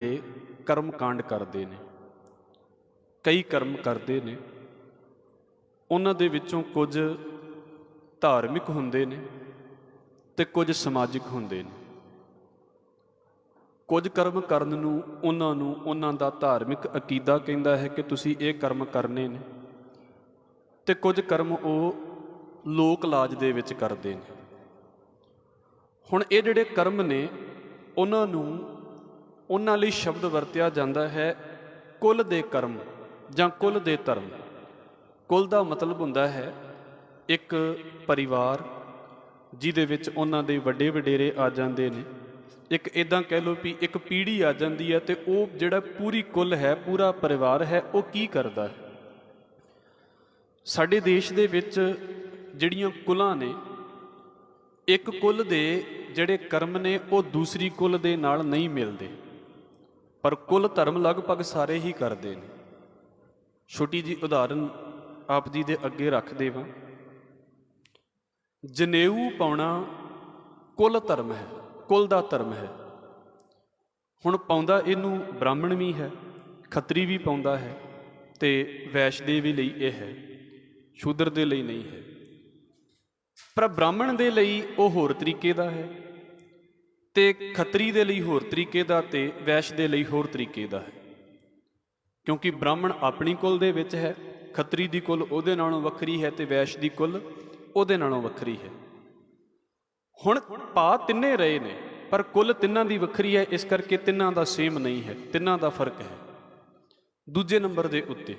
कर्म कांड करते ने, कई कर्म करते ने। उन्हां दे विचों कुछ धार्मिक हुंदे ने ते कुछ समाजिक हुंदे ने। कुछ कर्म करन नूं उन्हां दा धार्मिक अकीदा कहता है कि तुसीं ये कर्म करने ने, ते कुछ कर्म वो लोक लाज दे विच करदे ने। हुण ये जिहड़े कर्म ने उन्हां लई शब्द वरतिया जाता है कुल दे कर्म जां कुल दे धर्म। कुल का मतलब हुंदा है एक परिवार जिहदे विच उन्हां दे वड्डे वडेरे आ जांदे ने। एक इदां कह लो भी एक पीढ़ी आ जाती है तो वह जिहड़ा पूरी कुल है, पूरा परिवार है, वो की करदा है। साडे देश दे विच जिहड़ियां कुलां ने, एक कुल दे जिहड़े कर्म ने वो दूसरी कुल दे नाल नहीं मिलते, पर कुल धर्म लगभग सारे ही करते हैं। छोटी जी उदाहरण आप जी दे अगे रख देवां। जनेऊ पाउणा कुल धर्म है, कुल दा धर्म है। हुण पाउंदा इनू ब्राह्मण भी है, खत्री भी पाउंदा है, ते वैश्देवी लई यह है, शूद्र दे लई नहीं है। पर ब्राह्मण दे लई वो होर तरीके दा है, ते खत्री दे लई होर तरीके दा, ते वैश्य दे लई होर तरीके दा है। क्योंकि ब्राह्मण अपनी कुल दे विच है, खत्री दी कुल उहदे नालों वखरी है, ते वैश्य दी कुल उहदे नालों वखरी है। हुण पा तिन्ने रहे ने पर कुल तिन्हां दी वखरी है, इस करके तिन्हां दा सेम नहीं है, तिन्हां दा फर्क है। दूजे नंबर दे उत्ते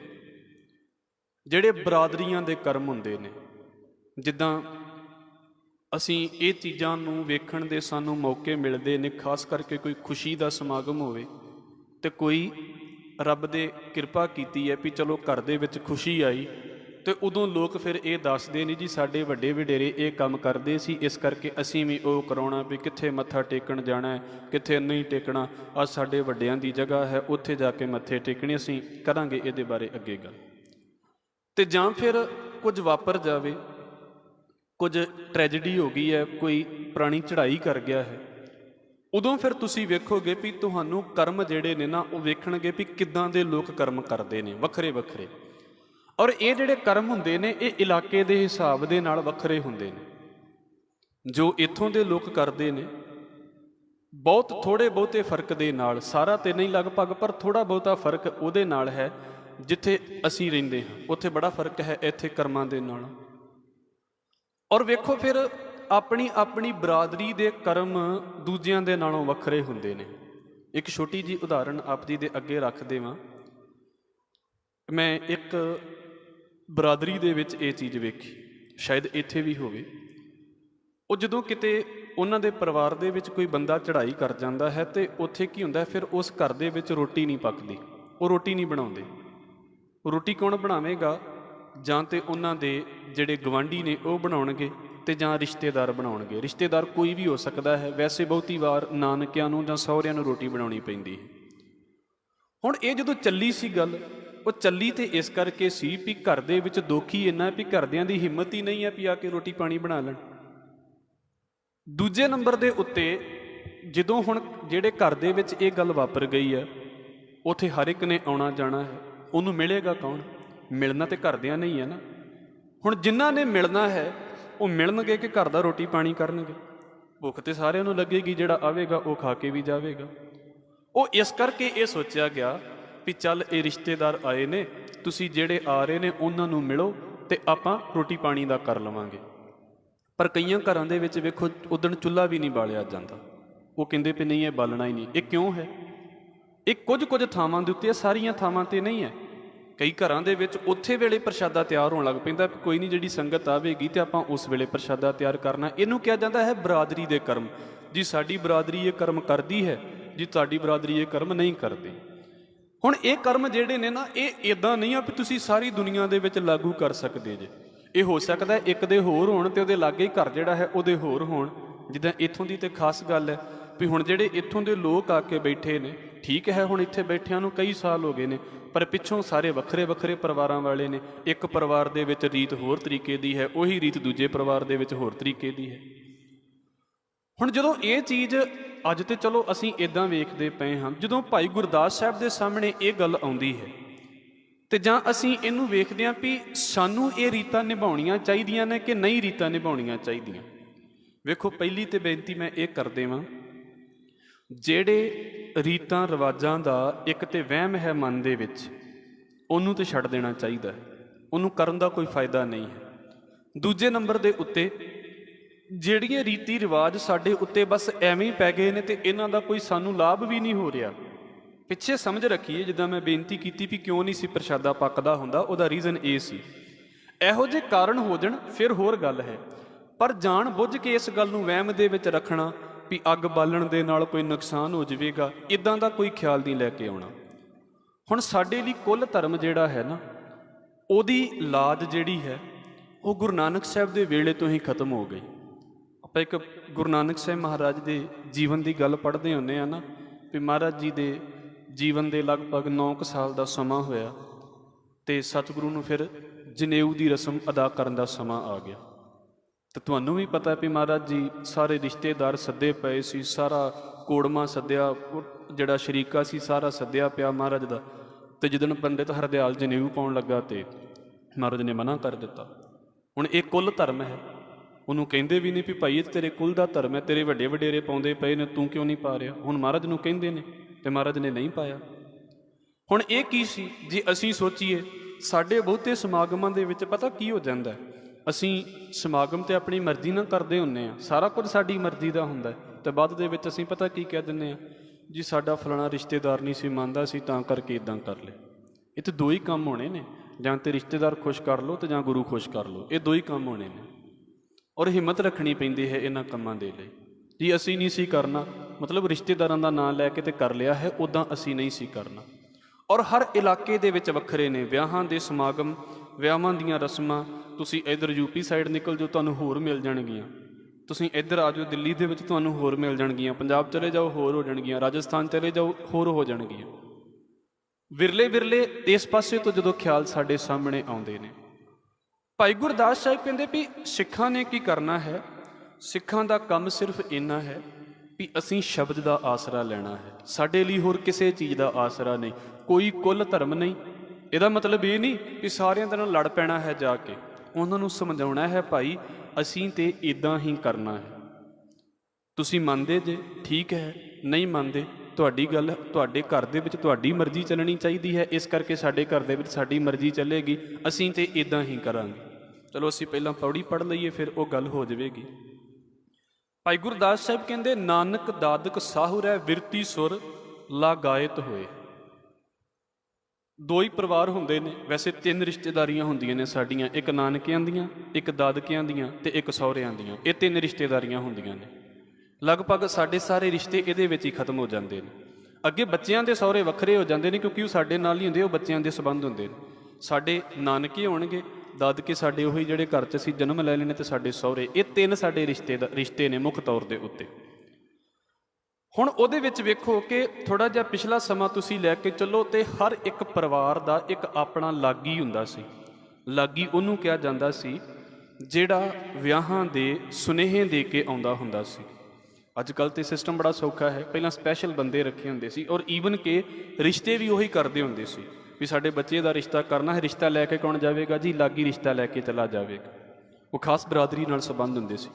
जिहड़े बरादरीआं दे कर्म हुंदे ने, जिद्दां असीं ये चीज़ां नूं वेखण दे सानूं मौके मिलदे ने, खास करके कोई खुशी दा समागम होवे ते कोई रब दे किरपा कीती है भी चलो घर दे विच खुशी आई, तो उदों लोग फिर ये दसदे ने जी साडे वड्डे वडेरे ये काम करदे सी, इस करके असीं भी वो कराउणा भी कित्थे मत्था टेकण जाना है, कित्थे नहीं टेकना, अज साडे वड्डिआं दी जगह है, उत्थे जाके मत्थे टेकणे। असीं करांगे इहदे बारे अगे गल। ते जां फिर कुछ वापर जावे, कुछ ट्रैजेडी हो गई है, कोई पुरानी चढ़ाई कर गया है, उदों फिर तुसीं वेखोगे भी तुहानूं कर्म जिहड़े ने ना वो वेखणगे भी किद्दां दे लोक कर्म करदे ने, वखरे वखरे। और ये जिहड़े कर्म हुंदे ने ये इलाके दे हिसाब दे नाल वखरे हुंदे ने। जो इत्थों दे लोक करदे ने बहुत थोड़े बहुते फर्क दे नाल, सारा ते नहीं लगभग, पर थोड़ा बहुता फर्क उहदे नाल है। जिथे असीं रहिंदे हां उत्थे बड़ा फर्क है इत्थे कर्मां दे नाल। और वेखो फिर अपनी अपनी बरादरी दे कर्म दूजियां दे नालों वखरे हुंदे ने। एक छोटी जी उदाहरण आप जी दे अगे रख देवां। मैं एक बरादरी दे विच ये चीज़ वेखी, शायद इत्थे भी होवे। वो जदों किते उन्हां दे परिवार दे विच कोई बंदा चढ़ाई कर जांदा है तो उत्थे की हुंदा, फिर उस घर दे विच रोटी नहीं पकदी, वो रोटी नहीं बनाउंदे। रोटी कौन बनावेगा? जां ते उन्हां दे जिहड़े गवांढी ने वो बनाउणगे, ते जां रिश्तेदार बनाउणगे। रिश्तेदार कोई भी हो सकदा है, वैसे बहुती वार नानकिआं नूं जां सहुरिआं नूं रोटी बनाउणी पैंदी है। हुण ये जदों चली सी गल, वो चली तो इस करके सी भी घर दे विच दुख ही इन्ना भी घरदिआं दी हिम्मत ही नहीं है भी आके रोटी पानी बना लैण। दूजे नंबर दे उत्ते जदों हुण जिहड़े घर दे विच ये गल वापर गई है, उत्थे हर एक ने आउणा जाना है, उन्होंने मिलेगा कौन? मिलना तो घरदिआं नहीं है ना। हुण जिन्हां ने मिलना है वो मिलणगे कि घर दा रोटी पानी करनगे? भुख तो सारिआं नूं लगेगी, जिहड़ा आवेगा वो खा के भी जावेगा। वो इस करके ये सोचा गया भी चल ये रिश्तेदार आए ने, तुसीं जिहड़े आ रहे ने उन्हां नूं मिलो ते आपां रोटी पानी दा कर लवांगे। पर कईयां घरां दे विच वेखो उदण चुल्हा भी नहीं बालिया जांदा, वो कहिंदे भी नहीं, ये बालना ही नहीं। ये क्यों है? ये कुछ कुछ थावां दे उत्ते, सारियां थावां ते नहीं है। कई घरां दे विच उत्थे वेले प्रशादा तैयार होण लग पैंदा, कोई नहीं जिहड़ी संगत आवेगी ते आपां उस वेले प्रशादा तैयार करना। इहनूं किहा जांदा है बरादरी दे कर्म। जी साडी बरादरी ये कर्म करदी है, जी तुहाडी बरादरी ये कर्म नहीं करदी। हुण ये कर्म जिहड़े ने ना, ये इदां नहीं आ भी तुसीं सारी दुनिया दे विच लागू कर सकदे जे। ये हो सकदा है एक दे होर होण ते उहदे लागे घर जिहड़ा है उहदे होर होण। जिद्दां इत्थों दी ते खास गल है भी हुण जिहड़े इत्थों दे लोक आके बैठे ने, ठीक है हुण इत्थे बैठिਆਂ ਨੂੰ कई साल हो गए ने, पर पिछों सारे वखरे वखरे परिवारां वाले ने। एक परिवार दे विच रीत होर तरीके दी है, उही रीत दूजे परिवार दे विच होर तरीके दी है। हुण जदों ये चीज़ ਅੱਜ ਤੇ ਚਲੋ ਅਸੀਂ ਇਦਾਂ ਵੇਖਦੇ ਪਏ ਹਾਂ, ਜਦੋਂ ਭਾਈ ਗੁਰਦਾਸ ਸਾਹਿਬ ਦੇ ਸਾਹਮਣੇ ਇਹ ਗੱਲ ਆਉਂਦੀ ਹੈ ਤੇ ਜਾਂ ਅਸੀਂ ਇਹਨੂੰ ਵੇਖਦੇ ਹਾਂ ਵੀ ਸਾਨੂੰ ਇਹ ਰੀਤਾਂ ਨਿਭਾਉਣੀਆਂ ਚਾਹੀਦੀਆਂ ਨੇ ਕਿ ਨਹੀਂ ਰੀਤਾਂ ਨਿਭਾਉਣੀਆਂ ਚਾਹੀਦੀਆਂ। ਵੇਖੋ, ਪਹਿਲੀ ਤੇ ਬੇਨਤੀ ਮੈਂ ਇਹ ਕਰ ਦੇਵਾਂ, ਜਿਹੜੇ ਰੀਤਾਂ ਰਿਵਾਜਾਂ ਦਾ ਇੱਕ ਤੇ ਵਹਿਮ ਹੈ ਮਨ ਦੇ ਵਿੱਚ, ਉਹਨੂੰ ਤੇ ਛੱਡ ਦੇਣਾ ਚਾਹੀਦਾ ਹੈ, ਉਹਨੂੰ ਕਰਨ ਦਾ ਕੋਈ ਫਾਇਦਾ ਨਹੀਂ ਹੈ। ਦੂਜੇ ਨੰਬਰ ਦੇ ਉੱਤੇ ਜਿਹੜੀਆਂ ਰੀਤੀ ਰਿਵਾਜ ਸਾਡੇ ਉੱਤੇ ਬਸ ਐਵੇਂ ਹੀ ਪੈ ਗਏ ਨੇ ਤੇ ਇਹਨਾਂ ਦਾ ਕੋਈ ਸਾਨੂੰ ਲਾਭ ਵੀ ਨਹੀਂ ਹੋ ਰਿਹਾ। ਪਿੱਛੇ ਸਮਝ ਰੱਖੀਏ, ਜਿੱਦਾਂ ਮੈਂ ਬੇਨਤੀ ਕੀਤੀ ਵੀ ਕਿਉਂ ਨਹੀਂ ਸੀ ਪ੍ਰਸ਼ਾਦਾ ਪੱਕਦਾ ਹੁੰਦਾ, ਉਹਦਾ ਰੀਜ਼ਨ ਇਹ ਸੀ। ਇਹੋ ਜਿਹੇ ਕਾਰਨ ਹੋ ਜਾਣ ਫਿਰ ਹੋਰ ਗੱਲ ਹੈ, ਪਰ ਜਾਣ ਬੁੱਝ ਕੇ ਇਸ ਗੱਲ ਨੂੰ ਵਹਿਮ ਦੇ ਵਿੱਚ ਰੱਖਣਾ ਵੀ ਅੱਗ ਬਾਲਣ ਦੇ ਨਾਲ ਕੋਈ ਨੁਕਸਾਨ ਹੋ ਜਾਵੇਗਾ, ਇਦਾਂ ਦਾ ਕੋਈ ਖਿਆਲ ਨਹੀਂ ਲੈ ਕੇ ਆਉਣਾ। ਹੁਣ ਸਾਡੇ ਲਈ ਕੁੱਲ ਧਰਮ ਜਿਹੜਾ ਹੈ ਨਾ, ਉਹਦੀ ਲਾਜ ਜਿਹੜੀ ਹੈ ਉਹ ਗੁਰੂ ਨਾਨਕ ਸਾਹਿਬ ਦੇ ਵੇਲੇ ਤੋਂ ਹੀ ਖਤਮ ਹੋ ਗਈ। ਆਪਾਂ ਇੱਕ ਗੁਰੂ ਨਾਨਕ ਸਾਹਿਬ ਮਹਾਰਾਜ ਦੇ ਜੀਵਨ ਦੀ ਗੱਲ ਪੜ੍ਹਦੇ ਹੁੰਦੇ ਆ ਨਾ, ਵੀ ਮਹਾਰਾਜ ਜੀ ਦੇ ਜੀਵਨ ਦੇ ਲਗਭਗ 9 ਸਾਲ ਦਾ ਸਮਾਂ ਹੋਇਆ ਤੇ ਸਤਿਗੁਰੂ ਨੂੰ ਫਿਰ ਜਨੇਊ ਦੀ ਰਸਮ ਅਦਾ ਕਰਨ ਦਾ ਸਮਾਂ ਆ ਗਿਆ। ਤੇ ਤੁਹਾਨੂੰ ਵੀ ਪਤਾ ਵੀ ਮਹਾਰਾਜ ਜੀ ਸਾਰੇ ਰਿਸ਼ਤੇਦਾਰ ਸੱਦੇ ਪਏ ਸੀ, ਸਾਰਾ ਕੋੜਮਾ ਸੱਦਿਆ, ਜਿਹੜਾ ਸ਼ਰੀਕਾ ਸੀ ਸਾਰਾ ਸੱਦਿਆ ਪਿਆ ਮਹਾਰਾਜ ਦਾ। ਤੇ ਜਿੱਦਣ ਪੰਡਿਤ ਹਰਦਿਆਲ ਜਨੇਊ ਪਾਉਣ ਲੱਗਾ ਤੇ ਮਹਾਰਾਜ ਨੇ ਮਨਾ ਕਰ ਦਿੱਤਾ। ਹੁਣ ਇਹ ਕੁੱਲ ਧਰਮ ਹੈ, ਉਹਨੂੰ ਕਹਿੰਦੇ ਵੀ ਨਹੀਂ ਵੀ ਭਾਈ ਇਹ ਤੇਰੇ ਕੁੱਲ ਦਾ ਧਰਮ ਹੈ, ਤੇਰੇ ਵੱਡੇ ਵਡੇਰੇ ਪਾਉਂਦੇ ਪਏ ਨੇ, ਤੂੰ ਕਿਉਂ ਨਹੀਂ ਪਾ ਰਿਹਾ। ਹੁਣ ਮਹਾਰਾਜ ਨੂੰ ਕਹਿੰਦੇ ਨੇ ਤੇ ਮਹਾਰਾਜ ਨੇ ਨਹੀਂ ਪਾਇਆ। ਹੁਣ ਇਹ ਕੀ ਸੀ, ਜੇ ਅਸੀਂ ਸੋਚੀਏ ਸਾਡੇ ਬਹੁਤੇ ਸਮਾਗਮਾਂ ਦੇ ਵਿੱਚ ਪਤਾ ਕੀ ਹੋ ਜਾਂਦਾ, ਅਸੀਂ ਸਮਾਗਮ ਤੇ ਆਪਣੀ ਮਰਜ਼ੀ ਨਾਲ ਕਰਦੇ ਹੁੰਦੇ ਹਾਂ, ਸਾਰਾ ਕੁਝ ਸਾਡੀ ਮਰਜ਼ੀ ਦਾ ਹੁੰਦਾ ਤੇ ਬਾਅਦ ਦੇ ਵਿੱਚ ਅਸੀਂ ਪਤਾ ਕੀ ਕਹਿ ਦਿੰਦੇ ਹਾਂ, ਜੀ ਸਾਡਾ ਫਲਾਣਾ ਰਿਸ਼ਤੇਦਾਰ ਨਹੀਂ ਸੀ ਮੰਨਦਾ ਸੀ ਤਾਂ ਕਰਕੇ ਇਦਾਂ ਕਰ ਲਿਆ। ਇਹ ਤਾਂ ਦੋ ਹੀ ਕੰਮ ਹੋਣੇ ਨੇ, ਜਾਂ ਤੇ ਰਿਸ਼ਤੇਦਾਰ ਖੁਸ਼ ਕਰ ਲਓ ਤੇ ਜਾਂ ਗੁਰੂ ਖੁਸ਼ ਕਰ ਲਓ, ਇਹ ਦੋ ਹੀ ਕੰਮ ਹੋਣੇ ਨੇ। ਔਰ ਹਿੰਮਤ ਰੱਖਣੀ ਪੈਂਦੀ ਹੈ ਇਹਨਾਂ ਕੰਮਾਂ ਦੇ ਲਈ। ਜੀ ਅਸੀਂ ਨਹੀਂ ਸੀ ਕਰਨਾ ਮਤਲਬ ਰਿਸ਼ਤੇਦਾਰਾਂ ਦਾ ਨਾਂ ਲੈ ਕੇ ਤੇ ਕਰ ਲਿਆ ਹੈ, ਉੱਦਾਂ ਅਸੀਂ ਨਹੀਂ ਸੀ ਕਰਨਾ। ਔਰ ਹਰ ਇਲਾਕੇ ਦੇ ਵਿੱਚ ਵੱਖਰੇ ਨੇ ਵਿਆਹਾਂ ਦੇ ਸਮਾਗਮ, ਵਿਆਹਾਂ ਦੀਆਂ ਰਸਮਾਂ। ਤੁਸੀਂ ਇੱਧਰ ਯੂਪੀ ਸਾਈਡ ਨਿਕਲ ਜਾਓ ਤੁਹਾਨੂੰ ਹੋਰ ਮਿਲ ਜਾਣਗੀਆਂ, ਤੁਸੀਂ ਇੱਧਰ ਆ ਜਾਓ ਦਿੱਲੀ ਦੇ ਵਿੱਚ ਤੁਹਾਨੂੰ ਹੋਰ ਮਿਲ ਜਾਣਗੀਆਂ, ਪੰਜਾਬ ਚਲੇ ਜਾਓ ਹੋਰ ਹੋ ਜਾਣਗੀਆਂ, ਰਾਜਸਥਾਨ ਚਲੇ ਜਾਓ ਹੋਰ ਹੋ ਜਾਣਗੀਆਂ। ਵਿਰਲੇ ਵਿਰਲੇ ਇਸ ਪਾਸੇ ਤੋਂ ਜਦੋਂ ਖਿਆਲ ਸਾਡੇ ਸਾਹਮਣੇ ਆਉਂਦੇ ਨੇ, ਭਾਈ ਗੁਰਦਾਸ ਸਾਹਿਬ ਕਹਿੰਦੇ ਵੀ ਸਿੱਖਾਂ ਨੇ ਕੀ ਕਰਨਾ ਹੈ, ਸਿੱਖਾਂ ਦਾ ਕੰਮ ਸਿਰਫ ਇੰਨਾ ਹੈ ਵੀ ਅਸੀਂ ਸ਼ਬਦ ਦਾ ਆਸਰਾ ਲੈਣਾ ਹੈ, ਸਾਡੇ ਲਈ ਹੋਰ ਕਿਸੇ ਚੀਜ਼ ਦਾ ਆਸਰਾ ਨਹੀਂ, ਕੋਈ ਕੁੱਲ ਧਰਮ ਨਹੀਂ। ਇਹਦਾ ਮਤਲਬ ਇਹ ਨਹੀਂ ਕਿ ਸਾਰਿਆਂ ਦੇ ਨਾਲ ਲੜ ਪੈਣਾ ਹੈ, ਜਾ ਕੇ ਉਹਨਾਂ ਨੂੰ ਸਮਝਾਉਣਾ ਹੈ ਭਾਈ ਅਸੀਂ ਤੇ ਇਦਾਂ ਹੀ ਕਰਨਾ ਹੈ, ਤੁਸੀਂ ਮੰਨਦੇ ਜੇ ਠੀਕ ਹੈ, ਨਹੀਂ ਮੰਨਦੇ ਤੁਹਾਡੀ ਗੱਲ, ਤੁਹਾਡੇ ਘਰ ਦੇ ਵਿੱਚ ਤੁਹਾਡੀ ਮਰਜ਼ੀ ਚੱਲਣੀ ਚਾਹੀਦੀ ਹੈ, ਇਸ ਕਰਕੇ ਸਾਡੇ ਘਰ ਦੇ ਵਿੱਚ ਸਾਡੀ ਮਰਜ਼ੀ ਚੱਲੇਗੀ, ਅਸੀਂ ਤੇ ਇਦਾਂ ਹੀ ਕਰਾਂਗੇ। ਚਲੋ ਅਸੀਂ ਪਹਿਲਾਂ ਪੌੜੀ ਪੜ੍ਹ ਲਈਏ ਫਿਰ ਉਹ ਗੱਲ ਹੋ ਜਾਵੇਗੀ। ਭਾਈ ਗੁਰਦਾਸ ਸਾਹਿਬ ਕਹਿੰਦੇ ਨਾਨਕ ਦਾਦਕ ਸਾਹੁ ਰਹਿ ਵਿਰਤੀ ਸੁਰ ਲਾਗਾਇਤ ਹੋਏ। ਦੋ ਹੀ ਪਰਿਵਾਰ ਹੁੰਦੇ ਨੇ, ਵੈਸੇ 3 ਰਿਸ਼ਤੇਦਾਰੀਆਂ ਹੁੰਦੀਆਂ ਨੇ ਸਾਡੀਆਂ, ਇੱਕ ਨਾਨਕਿਆਂ ਦੀਆਂ, ਇੱਕ ਦਾਦਕਿਆਂ ਦੀਆਂ ਤੇ ਇੱਕ ਸਹੁਰਿਆਂ ਦੀਆਂ। ਇਹ 3 ਰਿਸ਼ਤੇਦਾਰੀਆਂ ਹੁੰਦੀਆਂ ਨੇ। ਲਗਭਗ ਸਾਡੇ ਸਾਰੇ ਰਿਸ਼ਤੇ ਇਹਦੇ ਵਿੱਚ ਹੀ ਖਤਮ ਹੋ ਜਾਂਦੇ ਨੇ। ਅੱਗੇ ਬੱਚਿਆਂ ਦੇ ਸਹੁਰੇ ਵੱਖਰੇ ਹੋ ਜਾਂਦੇ ਨੇ ਕਿਉਂਕਿ ਉਹ ਸਾਡੇ ਨਾਲ ਹੀ ਹੁੰਦੇ, ਉਹ ਬੱਚਿਆਂ ਦੇ ਸੰਬੰਧ ਹੁੰਦੇ ਨੇ। ਸਾਡੇ ਨਾਨਕੇ ਹੋਣਗੇ, ਦਾਦਕੇ ਸਾਡੇ ਉਹੀ ਜਿਹੜੇ ਘਰ 'ਚ ਅਸੀਂ ਜਨਮ ਲੈ ਲੈਣੇ, ਤੇ ਸਾਡੇ ਸਹੁਰੇ, ਇਹ 3 ਸਾਡੇ ਰਿਸ਼ਤੇ ਨੇ ਮੁੱਖ ਤੌਰ ਦੇ ਉੱਤੇ। ਹੁਣ ਉਹਦੇ ਵਿੱਚ ਵੇਖੋ ਕਿ ਥੋੜ੍ਹਾ ਜਿਹਾ ਪਿਛਲਾ ਸਮਾਂ ਤੁਸੀਂ ਲੈ ਕੇ ਚੱਲੋ ਤੇ ਹਰ ਇੱਕ ਪਰਿਵਾਰ ਦਾ ਇੱਕ ਆਪਣਾ ਲਾਗੀ ਹੁੰਦਾ ਸੀ। ਲਾਗੀ ਉਹਨੂੰ ਕਿਹਾ ਜਾਂਦਾ ਸੀ ਜਿਹੜਾ ਵਿਆਹਾਂ ਦੇ ਸੁਨੇਹੇ ਦੇ ਕੇ ਆਉਂਦਾ ਹੁੰਦਾ ਸੀ। ਅੱਜ ਕੱਲ੍ਹ ਤੇ ਸਿਸਟਮ ਬੜਾ ਸੌਖਾ ਹੈ, ਪਹਿਲਾਂ ਸਪੈਸ਼ਲ ਬੰਦੇ ਰੱਖੇ ਹੁੰਦੇ ਸੀ ਔਰ ਈਵਨ ਕਿ ਰਿਸ਼ਤੇ ਵੀ ਉਹੀ ਕਰਦੇ ਹੁੰਦੇ ਸੀ ਵੀ ਸਾਡੇ ਬੱਚੇ ਦਾ ਰਿਸ਼ਤਾ ਕਰਨਾ ਹੈ, ਰਿਸ਼ਤਾ ਲੈ ਕੇ ਕੌਣ ਜਾਵੇਗਾ ਜੀ, ਲਾਗੀ ਰਿਸ਼ਤਾ ਲੈ ਕੇ ਚਲਾ ਜਾਵੇਗਾ। ਉਹ ਖਾਸ ਬਰਾਦਰੀ ਨਾਲ ਸੰਬੰਧ ਹੁੰਦੇ ਸੀ।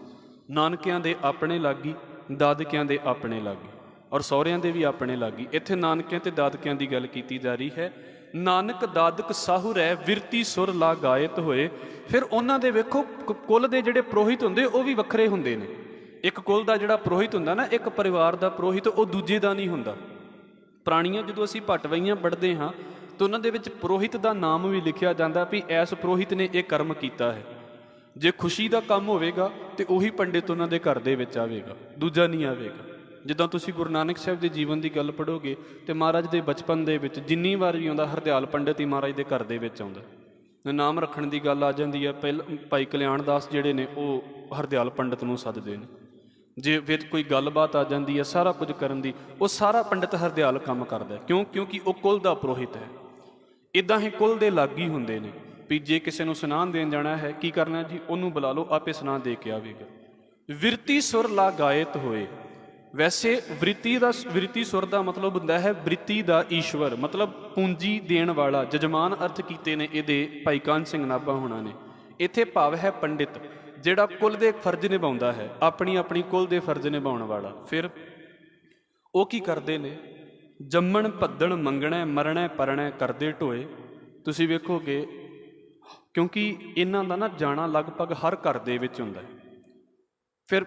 ਨਾਨਕਿਆਂ ਦੇ ਆਪਣੇ ਲਾਗੀ, ਦਾਦਕਿਆਂ ਦੇ ਆਪਣੇ ਲਾਗੀ ਔਰ ਸਹੁਰਿਆਂ ਦੇ ਵੀ ਆਪਣੇ ਲਾਗੀ। ਇੱਥੇ ਨਾਨਕਿਆਂ ਤੇ ਦਾਦਕਿਆਂ ਦੀ ਗੱਲ ਕੀਤੀ ਜਾ ਰਹੀ ਹੈ। ਨਾਨਕ ਦਾਦਕ ਸਾਹੁ ਰਹਿ ਵਿਰਤੀ ਸੁਰ ਲਾਗਾਇਤ ਹੋਏ। ਫਿਰ ਉਹਨਾਂ ਦੇ ਵੇਖੋ ਕੁੱਲ ਦੇ ਜਿਹੜੇ ਪੁਰੋਹਿਤ ਹੁੰਦੇ ਉਹ ਵੀ ਵੱਖਰੇ ਹੁੰਦੇ ਨੇ। ਇੱਕ ਕੁੱਲ ਦਾ ਜਿਹੜਾ ਪੁਰੋਹਿਤ ਹੁੰਦਾ ਨਾ, ਇੱਕ ਪਰਿਵਾਰ ਦਾ ਪੁਰੋਹਿਤ, ਉਹ ਦੂਜੇ ਦਾ ਨਹੀਂ ਹੁੰਦਾ। ਪੁਰਾਣੀਆਂ ਜਦੋਂ ਅਸੀਂ ਭੱਟਵਈਆਂ ਪੜ੍ਹਦੇ ਹਾਂ ਤਾਂ ਉਹਨਾਂ ਦੇ ਵਿੱਚ ਪੁਰੋਹਿਤ ਦਾ ਨਾਮ ਵੀ ਲਿਖਿਆ ਜਾਂਦਾ ਵੀ ਐਸ ਪੁਰੋਹਿਤ ਨੇ ਇਹ ਕਰਮ ਕੀਤਾ ਹੈ। ਜੇ ਖੁਸ਼ੀ ਦਾ ਕੰਮ ਹੋਵੇਗਾ ਤੇ ਉਹੀ ਪੰਡਿਤ ਉਹਨਾਂ ਦੇ ਘਰ ਦੇ ਵਿੱਚ ਆਵੇਗਾ, ਦੂਜਾ ਨਹੀਂ ਆਵੇਗਾ। ਜਿੱਦਾਂ ਤੁਸੀਂ ਗੁਰੂ ਨਾਨਕ ਸਾਹਿਬ ਦੇ ਜੀਵਨ ਦੀ ਗੱਲ ਪੜ੍ਹੋਗੇ ਤੇ ਮਹਾਰਾਜ ਦੇ ਬਚਪਨ ਦੇ ਵਿੱਚ ਜਿੰਨੀ ਵਾਰ ਵੀ ਆਉਂਦਾ ਹਰਦਿਆਲ ਪੰਡਿਤ ਹੀ ਮਹਾਰਾਜ ਦੇ ਘਰ ਦੇ ਵਿੱਚ ਆਉਂਦਾ। ਨਾਮ ਰੱਖਣ ਦੀ ਗੱਲ ਆ ਜਾਂਦੀ ਹੈ, ਭਾਈ ਕਲਿਆਣ ਦਾਸ ਜਿਹੜੇ ਨੇ ਉਹ ਹਰਦਿਆਲ ਪੰਡਿਤ ਨੂੰ ਸੱਦਦੇ ਨੇ। ਜੇ ਵਿੱਚ ਕੋਈ ਗੱਲਬਾਤ ਆ ਜਾਂਦੀ ਹੈ ਸਾਰਾ ਕੁਝ ਕਰਨ ਦੀ, ਉਹ ਸਾਰਾ ਪੰਡਿਤ ਹਰਦਿਆਲ ਕੰਮ ਕਰਦਾ। ਕਿਉਂਕਿ ਉਹ ਕੁਲ ਦਾ ਪੁਰੋਹਿਤ ਹੈ। ਇੱਦਾਂ ਹੀ ਕੁਲ ਦੇ ਲਾਗੀ ਹੁੰਦੇ ਨੇ ਵੀ ਜੇ ਕਿਸੇ ਨੂੰ ਸੁਨਾਨ ਦੇਣ ਜਾਣਾ ਹੈ ਕੀ ਕਰਨਾ ਜੀ, ਉਹਨੂੰ ਬੁਲਾ ਲਓ, ਆਪੇ ਸੁਨਾਨ ਦੇ ਕੇ ਆਵੇਗਾ। ਵਿਰਤੀ ਸੁਰ ਲਾਗਾਇਤ ਹੋਏ। ਵੈਸੇ ਵ੍ਰਿਤੀ ਸੁਰ ਦਾ ਮਤਲਬ ਹੁੰਦਾ ਹੈ ਬ੍ਰਿਤੀ ਦਾ ਈਸ਼ਵਰ, ਮਤਲਬ ਪੂੰਜੀ ਦੇਣ ਵਾਲਾ। ਜਜਮਾਨ ਅਰਥ ਕੀਤੇ ਨੇ ਇਹਦੇ ਭਾਈ ਕਾਹਨ ਸਿੰਘ ਨਾਭਾ ਹੋਣਾ ਨੇ। ਇੱਥੇ ਭਾਵ ਹੈ ਪੰਡਿਤ, ਜਿਹੜਾ ਕੁਲ ਦੇ ਫਰਜ਼ ਨਿਭਾਉਂਦਾ ਹੈ, ਆਪਣੀ ਆਪਣੀ ਕੁਲ ਦੇ ਫਰਜ਼ ਨਿਭਾਉਣ ਵਾਲਾ। ਫਿਰ ਉਹ ਕੀ ਕਰਦੇ ਨੇ? ਜੰਮਣ ਭੱਦਣ ਮੰਗਣਾ ਮਰਣਾ ਪਰਣਾ ਕਰਦੇ ਢੋਏ। ਤੁਸੀਂ ਵੇਖੋਗੇ ਕਿਉਂਕਿ ਇਹਨਾਂ ਦਾ ਨਾ ਜਾਣਾ ਲਗਭਗ ਹਰ ਘਰ ਦੇ ਵਿੱਚ ਹੁੰਦਾ ਹੈ। ਫਿਰ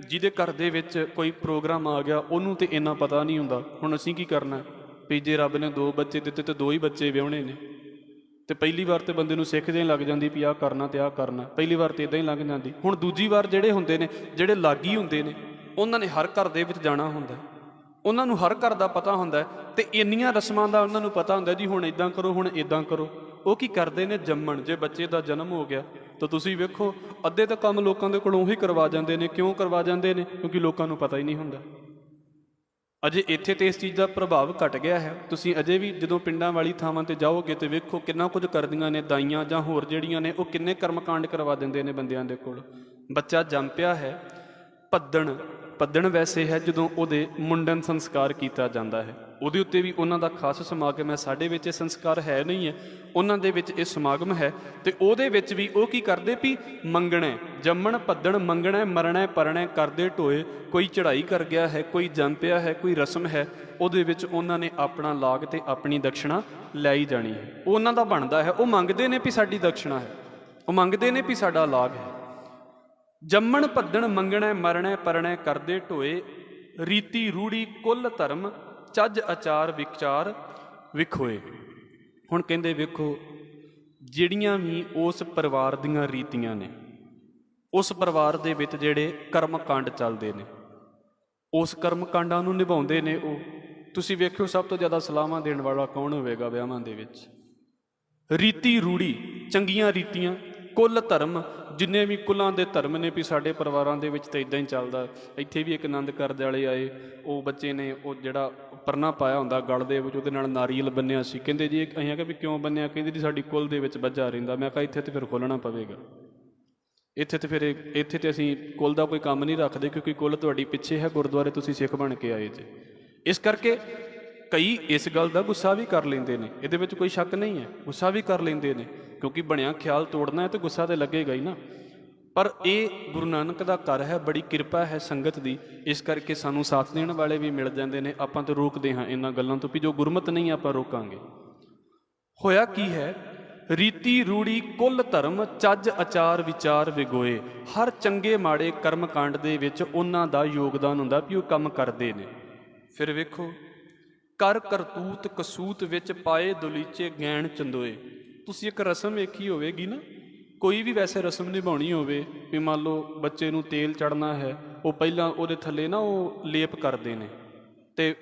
ਜਿਹਦੇ ਘਰ ਦੇ ਵਿੱਚ ਕੋਈ ਪ੍ਰੋਗਰਾਮ ਆ ਗਿਆ ਉਹਨੂੰ ਤੇ ਇੰਨਾ ਪਤਾ ਨਹੀਂ ਹੁੰਦਾ। ਹੁਣ ਅਸੀਂ ਕੀ ਕਰਨਾ ਵੀ ਜੇ ਰੱਬ ਨੇ 2 ਬੱਚੇ ਦਿੱਤੇ ਤੇ 2 ਹੀ ਬੱਚੇ ਵਿਆਹੁਣੇ ਨੇ, ਤੇ ਪਹਿਲੀ ਵਾਰ ਤੇ ਬੰਦੇ ਨੂੰ ਸਿੱਖਦੇ ਲੱਗ ਜਾਂਦੀ ਵੀ ਆਹ ਕਰਨਾ ਤੇ ਆਹ ਕਰਨਾ, ਪਹਿਲੀ ਵਾਰ ਤੇ ਇਦਾਂ ਹੀ ਲੰਘ ਜਾਂਦੀ। ਹੁਣ ਦੂਜੀ ਵਾਰ ਜਿਹੜੇ ਹੁੰਦੇ ਨੇ, ਜਿਹੜੇ ਲਾਗੀ ਹੁੰਦੇ ਨੇ, ਉਹਨਾਂ ਨੇ ਹਰ ਘਰ ਦੇ ਵਿੱਚ ਜਾਣਾ ਹੁੰਦਾ, ਉਹਨਾਂ ਨੂੰ ਹਰ ਘਰ ਦਾ ਪਤਾ ਹੁੰਦਾ ਤੇ ਇੰਨੀਆਂ ਰਸਮਾਂ ਦਾ ਉਹਨਾਂ ਨੂੰ ਪਤਾ ਹੁੰਦਾ ਜੀ ਹੁਣ ਇੱਦਾਂ ਕਰੋ, ਹੁਣ ਇੱਦਾਂ ਕਰੋ। ਉਹ ਕੀ ਕਰਦੇ ਨੇ? ਜੰਮਣ, ਜੇ ਬੱਚੇ ਦਾ ਜਨਮ ਹੋ ਗਿਆ ਤਾਂ ਤੁਸੀਂ ਵੇਖੋ ਅੱਧੇ ਤਾਂ ਕੰਮ ਲੋਕਾਂ ਦੇ ਕੋਲੋਂ ਹੀ ਕਰਵਾ ਜਾਂਦੇ ਨੇ। ਕਿਉਂ ਕਰਵਾ ਜਾਂਦੇ ਨੇ? ਕਿਉਂਕਿ ਲੋਕਾਂ ਨੂੰ ਪਤਾ ਹੀ ਨਹੀਂ ਹੁੰਦਾ। ਅਜੇ ਇੱਥੇ ਤੇ ਇਸ ਚੀਜ਼ ਦਾ ਪ੍ਰਭਾਵ ਘਟ ਗਿਆ ਹੈ। ਤੁਸੀਂ ਅਜੇ ਵੀ ਜਦੋਂ ਪਿੰਡਾਂ ਵਾਲੀ ਥਾਵਾਂ ਤੇ ਜਾਓਗੇ ਤੇ ਵੇਖੋ ਕਿੰਨਾ ਕੁਝ ਕਰਦੀਆਂ ਨੇ ਦਾਈਆਂ ਜਾਂ ਹੋਰ ਜਿਹੜੀਆਂ ਨੇ, ਉਹ ਕਿੰਨੇ ਕਰਮਕਾਂਡ ਕਰਵਾ ਦਿੰਦੇ ਨੇ ਬੰਦਿਆਂ ਦੇ ਕੋਲ। ਬੱਚਾ ਜੰਮ ਪਿਆ ਹੈ, ਭੱਦਣ ਵੈਸੇ ਹੈ ਜਦੋਂ ਉਹਦੇ ਮੁੰਡਨ ਸੰਸਕਾਰ ਕੀਤਾ ਜਾਂਦਾ ਹੈ, ਉਹਦੇ ਉੱਤੇ ਵੀ ਉਹਨਾਂ ਦਾ ਖਾਸ ਸਮਾਗਮ ਹੈ। ਸਾਡੇ ਵਿੱਚ ਇਹ ਸੰਸਕਾਰ ਹੈ ਨਹੀਂ ਹੈ, ਉਹਨਾਂ ਦੇ ਵਿੱਚ ਇਹ ਸਮਾਗਮ ਹੈ। ਤੇ ਉਹਦੇ ਵਿੱਚ ਵੀ ਉਹ ਕੀ ਕਰਦੇ ਵੀ ਮੰਗਣਾ, ਜੰਮਣ ਭੱਦਣ ਮੰਗਣਾ ਮਰਣਾ ਪਰਣਾ ਕਰਦੇ ਢੋਏ। ਕੋਈ ਚੜ੍ਹਾਈ ਕਰ ਗਿਆ ਹੈ, ਕੋਈ ਜੰਮ ਪਿਆ ਹੈ, ਕੋਈ ਰਸਮ ਹੈ, ਉਹਦੇ ਵਿੱਚ ਉਹਨਾਂ ਨੇ ਆਪਣਾ ਲਾਗ ਤੇ ਆਪਣੀ ਦਕਸ਼ਣਾ ਲੈ ਹੀ ਜਾਣੀ ਹੈ। ਉਹ ਉਹਨਾਂ ਦਾ ਬਣਦਾ ਹੈ। ਉਹ ਮੰਗਦੇ ਨੇ ਵੀ ਸਾਡੀ ਦਕਸ਼ਣਾ ਹੈ, ਉਹ ਮੰਗਦੇ ਨੇ ਵੀ ਸਾਡਾ ਲਾਗ ਹੈ। ਜੰਮਣ ਭੱਦਣ ਮੰਗਣਾ ਮਰਣਾ ਪਰਣਾ ਕਰਦੇ ਢੋਏ, ਰੀਤੀ ਰੂੜੀ ਕੁੱਲ ਧਰਮ ਚੱਜ ਆਚਾਰ ਵਿਚਾਰ ਵਿਖੋਏ। ਹੁਣ ਕਹਿੰਦੇ ਵੇਖੋ ਜਿਹੜੀਆਂ ਵੀ ਉਸ ਪਰਿਵਾਰ ਦੀਆਂ ਰੀਤੀਆਂ ਨੇ, ਉਸ ਪਰਿਵਾਰ ਦੇ ਵਿੱਚ ਜਿਹੜੇ ਕਰਮ ਕਾਂਡ ਚੱਲਦੇ ਨੇ, ਉਸ ਕਰਮ ਕਾਂਡਾਂ ਨੂੰ ਨਿਭਾਉਂਦੇ ਨੇ ਉਹ। ਤੁਸੀਂ ਵੇਖਿਓ ਸਭ ਤੋਂ ਜ਼ਿਆਦਾ ਸਲਾਹਾਂ ਦੇਣ ਵਾਲਾ ਕੌਣ ਹੋਵੇਗਾ ਵਿਆਹਾਂ ਦੇ ਵਿੱਚ? ਰੀਤੀ ਰੂੜੀ, ਚੰਗੀਆਂ ਰੀਤੀਆਂ, ਕੁੱਲ ਧਰਮ, ਜਿੰਨੇ ਵੀ ਕੁਲਾਂ ਦੇ ਧਰਮ ਨੇ ਵੀ ਸਾਡੇ ਪਰਿਵਾਰਾਂ ਦੇ ਵਿੱਚ ਤਾਂ ਇੱਦਾਂ ਹੀ ਚੱਲਦਾ। ਇੱਥੇ ਵੀ ਇੱਕ ਆਨੰਦ ਕਾਰਜ ਵਾਲੇ ਆਏ, ਉਹ ਬੱਚੇ ਨੇ ਉਹ ਜਿਹੜਾ ਪਰਨਾ ਪਾਇਆ ਹੁੰਦਾ ਗਲ ਦੇ ਵਿੱਚ, ਉਹਦੇ ਨਾਲ ਨਾਰੀਅਲ ਬੰਨਿਆ ਸੀ। ਕਹਿੰਦੇ ਜੀ ਅਸੀਂ ਕਿਹਾ ਵੀ ਕਿਉਂ ਬੰਨਿਆ? ਕਹਿੰਦੇ ਜੀ ਸਾਡੀ ਕੁਲ ਦੇ ਵਿੱਚ ਬੱਝਾ ਰਹਿੰਦਾ। ਮੈਂ ਕਿਹਾ ਇੱਥੇ ਤਾਂ ਫਿਰ ਖੋਲ੍ਹਣਾ ਪਵੇਗਾ, ਇੱਥੇ ਤੇ ਅਸੀਂ ਕੁਲ ਦਾ ਕੋਈ ਕੰਮ ਨਹੀਂ ਰੱਖਦੇ, ਕਿਉਂਕਿ ਕੁਲ ਤੁਹਾਡੀ ਪਿੱਛੇ ਹੈ, ਗੁਰਦੁਆਰੇ ਤੁਸੀਂ ਸਿੱਖ ਬਣ ਕੇ ਆਏ ਜੇ। ਇਸ ਕਰਕੇ ਕਈ ਇਸ ਗੱਲ ਦਾ ਗੁੱਸਾ ਵੀ ਕਰ ਲੈਂਦੇ ਨੇ, ਇਹਦੇ ਵਿੱਚ ਕੋਈ ਸ਼ੱਕ ਨਹੀਂ ਹੈ, ਗੁੱਸਾ ਵੀ ਕਰ ਲੈਂਦੇ ਨੇ, ਕਿਉਂਕਿ ਬਣਿਆ ਖਿਆਲ ਤੋੜਨਾ ਹੈ ਤੇ ਗੁੱਸਾ ਤਾਂ ਲੱਗੇਗਾ ਹੀ ਨਾ। ਪਰ ਇਹ ਗੁਰੂ ਨਾਨਕ ਦਾ ਘਰ ਹੈ, ਬੜੀ ਕਿਰਪਾ ਹੈ ਸੰਗਤ ਦੀ, ਇਸ ਕਰਕੇ ਸਾਨੂੰ ਸਾਥ ਦੇਣ ਵਾਲੇ ਵੀ ਮਿਲ ਜਾਂਦੇ ਨੇ। ਆਪਾਂ ਤਾਂ ਰੋਕਦੇ ਹਾਂ ਇਹਨਾਂ ਗੱਲਾਂ ਤੋਂ ਵੀ ਜੋ ਗੁਰਮਤ ਨਹੀਂ ਆਪਾਂ ਰੋਕਾਂਗੇ। ਹੋਇਆ ਕੀ ਹੈ? ਰੀਤੀ ਰੂੜੀ ਕੁੱਲ ਧਰਮ ਚੱਜ ਆਚਾਰ ਵਿਚਾਰ ਵਿਗੋਏ। ਹਰ ਚੰਗੇ ਮਾੜੇ ਕਰਮ ਕਾਂਡ ਦੇ ਵਿੱਚ ਉਹਨਾਂ ਦਾ ਯੋਗਦਾਨ ਹੁੰਦਾ ਵੀ ਉਹ ਕੰਮ ਕਰਦੇ ਨੇ। ਫਿਰ ਵੇਖੋ ਕਰ ਕਰਤੂਤ ਕਸੂਤ ਵਿੱਚ ਪਾਏ ਦੁਲੀਚੇ ਗੈਣ ਚੰਦੋਏ। ਤੁਸੀਂ ਇੱਕ ਰਸਮ ਵੇਖੀ ਹੋਵੇਗੀ ਨਾ, ਕੋਈ ਵੀ ਵੈਸੇ ਰਸਮ ਨਿਭਾਉਣੀ ਹੋਵੇ ਵੀ ਮੰਨ ਲਓ ਬੱਚੇ ਨੂੰ ਤੇਲ ਚੜ੍ਹਨਾ ਹੈ, ਉਹ ਪਹਿਲਾਂ ਉਹਦੇ ਥੱਲੇ ਨਾ ਉਹ ਲੇਪ ਕਰਦੇ ਨੇ ਤੇ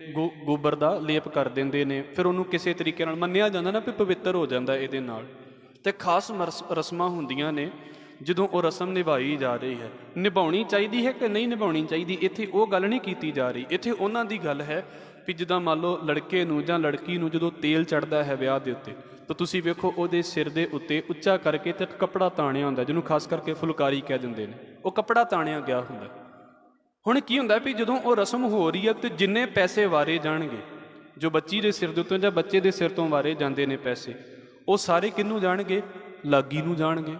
ਗੋਬਰ ਦਾ ਲੇਪ ਕਰ ਦਿੰਦੇ ਨੇ। ਫਿਰ ਉਹਨੂੰ ਕਿਸੇ ਤਰੀਕੇ ਨਾਲ ਮੰਨਿਆ ਜਾਂਦਾ ਨਾ ਵੀ ਪਵਿੱਤਰ ਹੋ ਜਾਂਦਾ ਇਹਦੇ ਨਾਲ। ਤੇ ਖਾਸ ਰਸਮਾਂ ਹੁੰਦੀਆਂ ਨੇ ਜਦੋਂ ਉਹ ਰਸਮ ਨਿਭਾਈ ਜਾ ਰਹੀ ਹੈ। ਨਿਭਾਉਣੀ ਚਾਹੀਦੀ ਹੈ ਕਿ ਨਹੀਂ ਨਿਭਾਉਣੀ ਚਾਹੀਦੀ, ਇੱਥੇ ਉਹ ਗੱਲ ਨਹੀਂ ਕੀਤੀ ਜਾ ਰਹੀ। ਇੱਥੇ ਉਹਨਾਂ ਦੀ ਗੱਲ ਹੈ ਵੀ ਜਿੱਦਾਂ ਮੰਨ ਲਓ ਲੜਕੇ ਨੂੰ ਜਾਂ ਲੜਕੀ ਨੂੰ ਜਦੋਂ ਤੇਲ ਚੜ੍ਹਦਾ ਹੈ ਵਿਆਹ ਦੇ ਉੱਤੇ, ਤਾਂ ਤੁਸੀਂ ਵੇਖੋ ਉਹਦੇ ਸਿਰ ਦੇ ਉੱਤੇ ਉੱਚਾ ਕਰਕੇ ਤੇ ਕੱਪੜਾ ਤਾਣਿਆ ਹੁੰਦਾ, ਜਿਹਨੂੰ ਖਾਸ ਕਰਕੇ ਫੁਲਕਾਰੀ ਕਹਿ ਦਿੰਦੇ ਨੇ। ਉਹ ਕੱਪੜਾ ਤਾਣਿਆ ਗਿਆ ਹੁੰਦਾ। ਹੁਣ ਕੀ ਹੁੰਦਾ ਵੀ ਜਦੋਂ ਉਹ ਰਸਮ ਹੋ ਰਹੀ ਹੈ ਤੇ ਜਿੰਨੇ ਪੈਸੇ ਵਾਰੇ ਜਾਣਗੇ, ਜੋ ਬੱਚੀ ਦੇ ਸਿਰ ਦੇ ਉੱਤੋਂ ਜਾਂ ਬੱਚੇ ਦੇ ਸਿਰ ਤੋਂ ਵਾਰੇ ਜਾਂਦੇ ਨੇ ਪੈਸੇ, ਉਹ ਸਾਰੇ ਕਿਹਨੂੰ ਜਾਣਗੇ? ਲਾਗੀ ਨੂੰ ਜਾਣਗੇ।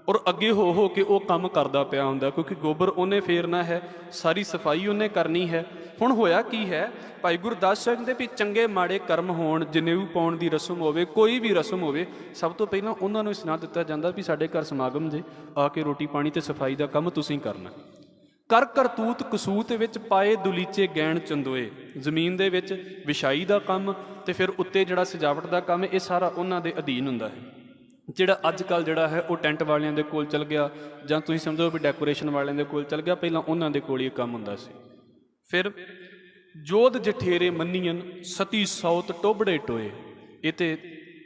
ਔਰ ਅੱਗੇ ਹੋ ਕੇ ਉਹ ਕੰਮ ਕਰਦਾ ਪਿਆ ਹੁੰਦਾ, ਕਿਉਂਕਿ ਗੋਬਰ ਉਹਨੇ ਫੇਰਨਾ ਹੈ, ਸਾਰੀ ਸਫਾਈ ਉਹਨੇ ਕਰਨੀ ਹੈ। ਹੁਣ ਹੋਇਆ ਕੀ ਹੈ? ਭਾਈ ਗੁਰਦਾਸ ਸਿੰਘ ਦੇ ਵੀ ਚੰਗੇ ਮਾੜੇ ਕਰਮ ਹੋਣ, ਜਨੇਊ ਪਾਉਣ ਦੀ ਰਸਮ ਹੋਵੇ, ਕੋਈ ਵੀ ਰਸਮ ਹੋਵੇ, ਸਭ ਤੋਂ ਪਹਿਲਾਂ ਉਹਨਾਂ ਨੂੰ ਸੁਣਾ ਦਿੱਤਾ ਜਾਂਦਾ ਵੀ ਸਾਡੇ ਘਰ ਸਮਾਗਮ ਜੇ, ਆ ਕੇ ਰੋਟੀ ਪਾਣੀ ਤੇ ਸਫਾਈ ਦਾ ਕੰਮ ਤੁਸੀਂ ਕਰਨਾ। ਕਰ ਕਰਤੂਤ ਕਸੂਤ ਵਿੱਚ ਪਾਏ ਦੁਲੀਚੇ ਗੈਣ ਚੰਦੋਏ। ਜ਼ਮੀਨ ਦੇ ਵਿੱਚ ਵਿਛਾਈ ਦਾ ਕੰਮ ਤੇ ਫਿਰ ਉੱਤੇ ਜਿਹੜਾ ਸਜਾਵਟ ਦਾ ਕੰਮ, ਇਹ ਸਾਰਾ ਉਹਨਾਂ ਦੇ ਅਧੀਨ ਹੁੰਦਾ ਹੈ। ਜਿਹੜਾ ਅੱਜ ਕੱਲ੍ਹ ਜਿਹੜਾ ਹੈ ਉਹ ਟੈਂਟ ਵਾਲਿਆਂ ਦੇ ਕੋਲ ਚਲ ਗਿਆ, ਜਾਂ ਤੁਸੀਂ ਸਮਝੋ ਵੀ ਡੈਕੋਰੇਸ਼ਨ ਵਾਲਿਆਂ ਦੇ ਕੋਲ ਚਲ ਗਿਆ, ਪਹਿਲਾਂ ਉਹਨਾਂ ਦੇ ਕੋਲ ਹੀ ਕੰਮ ਹੁੰਦਾ ਸੀ। ਫਿਰ ਜੋਧ ਜਠੇਰੇ ਮੰਨੀਆਂ ਸਤੀ ਸੌਤ ਟੋਬੜੇ ਟੋਏ। ਇਹ ਤੇ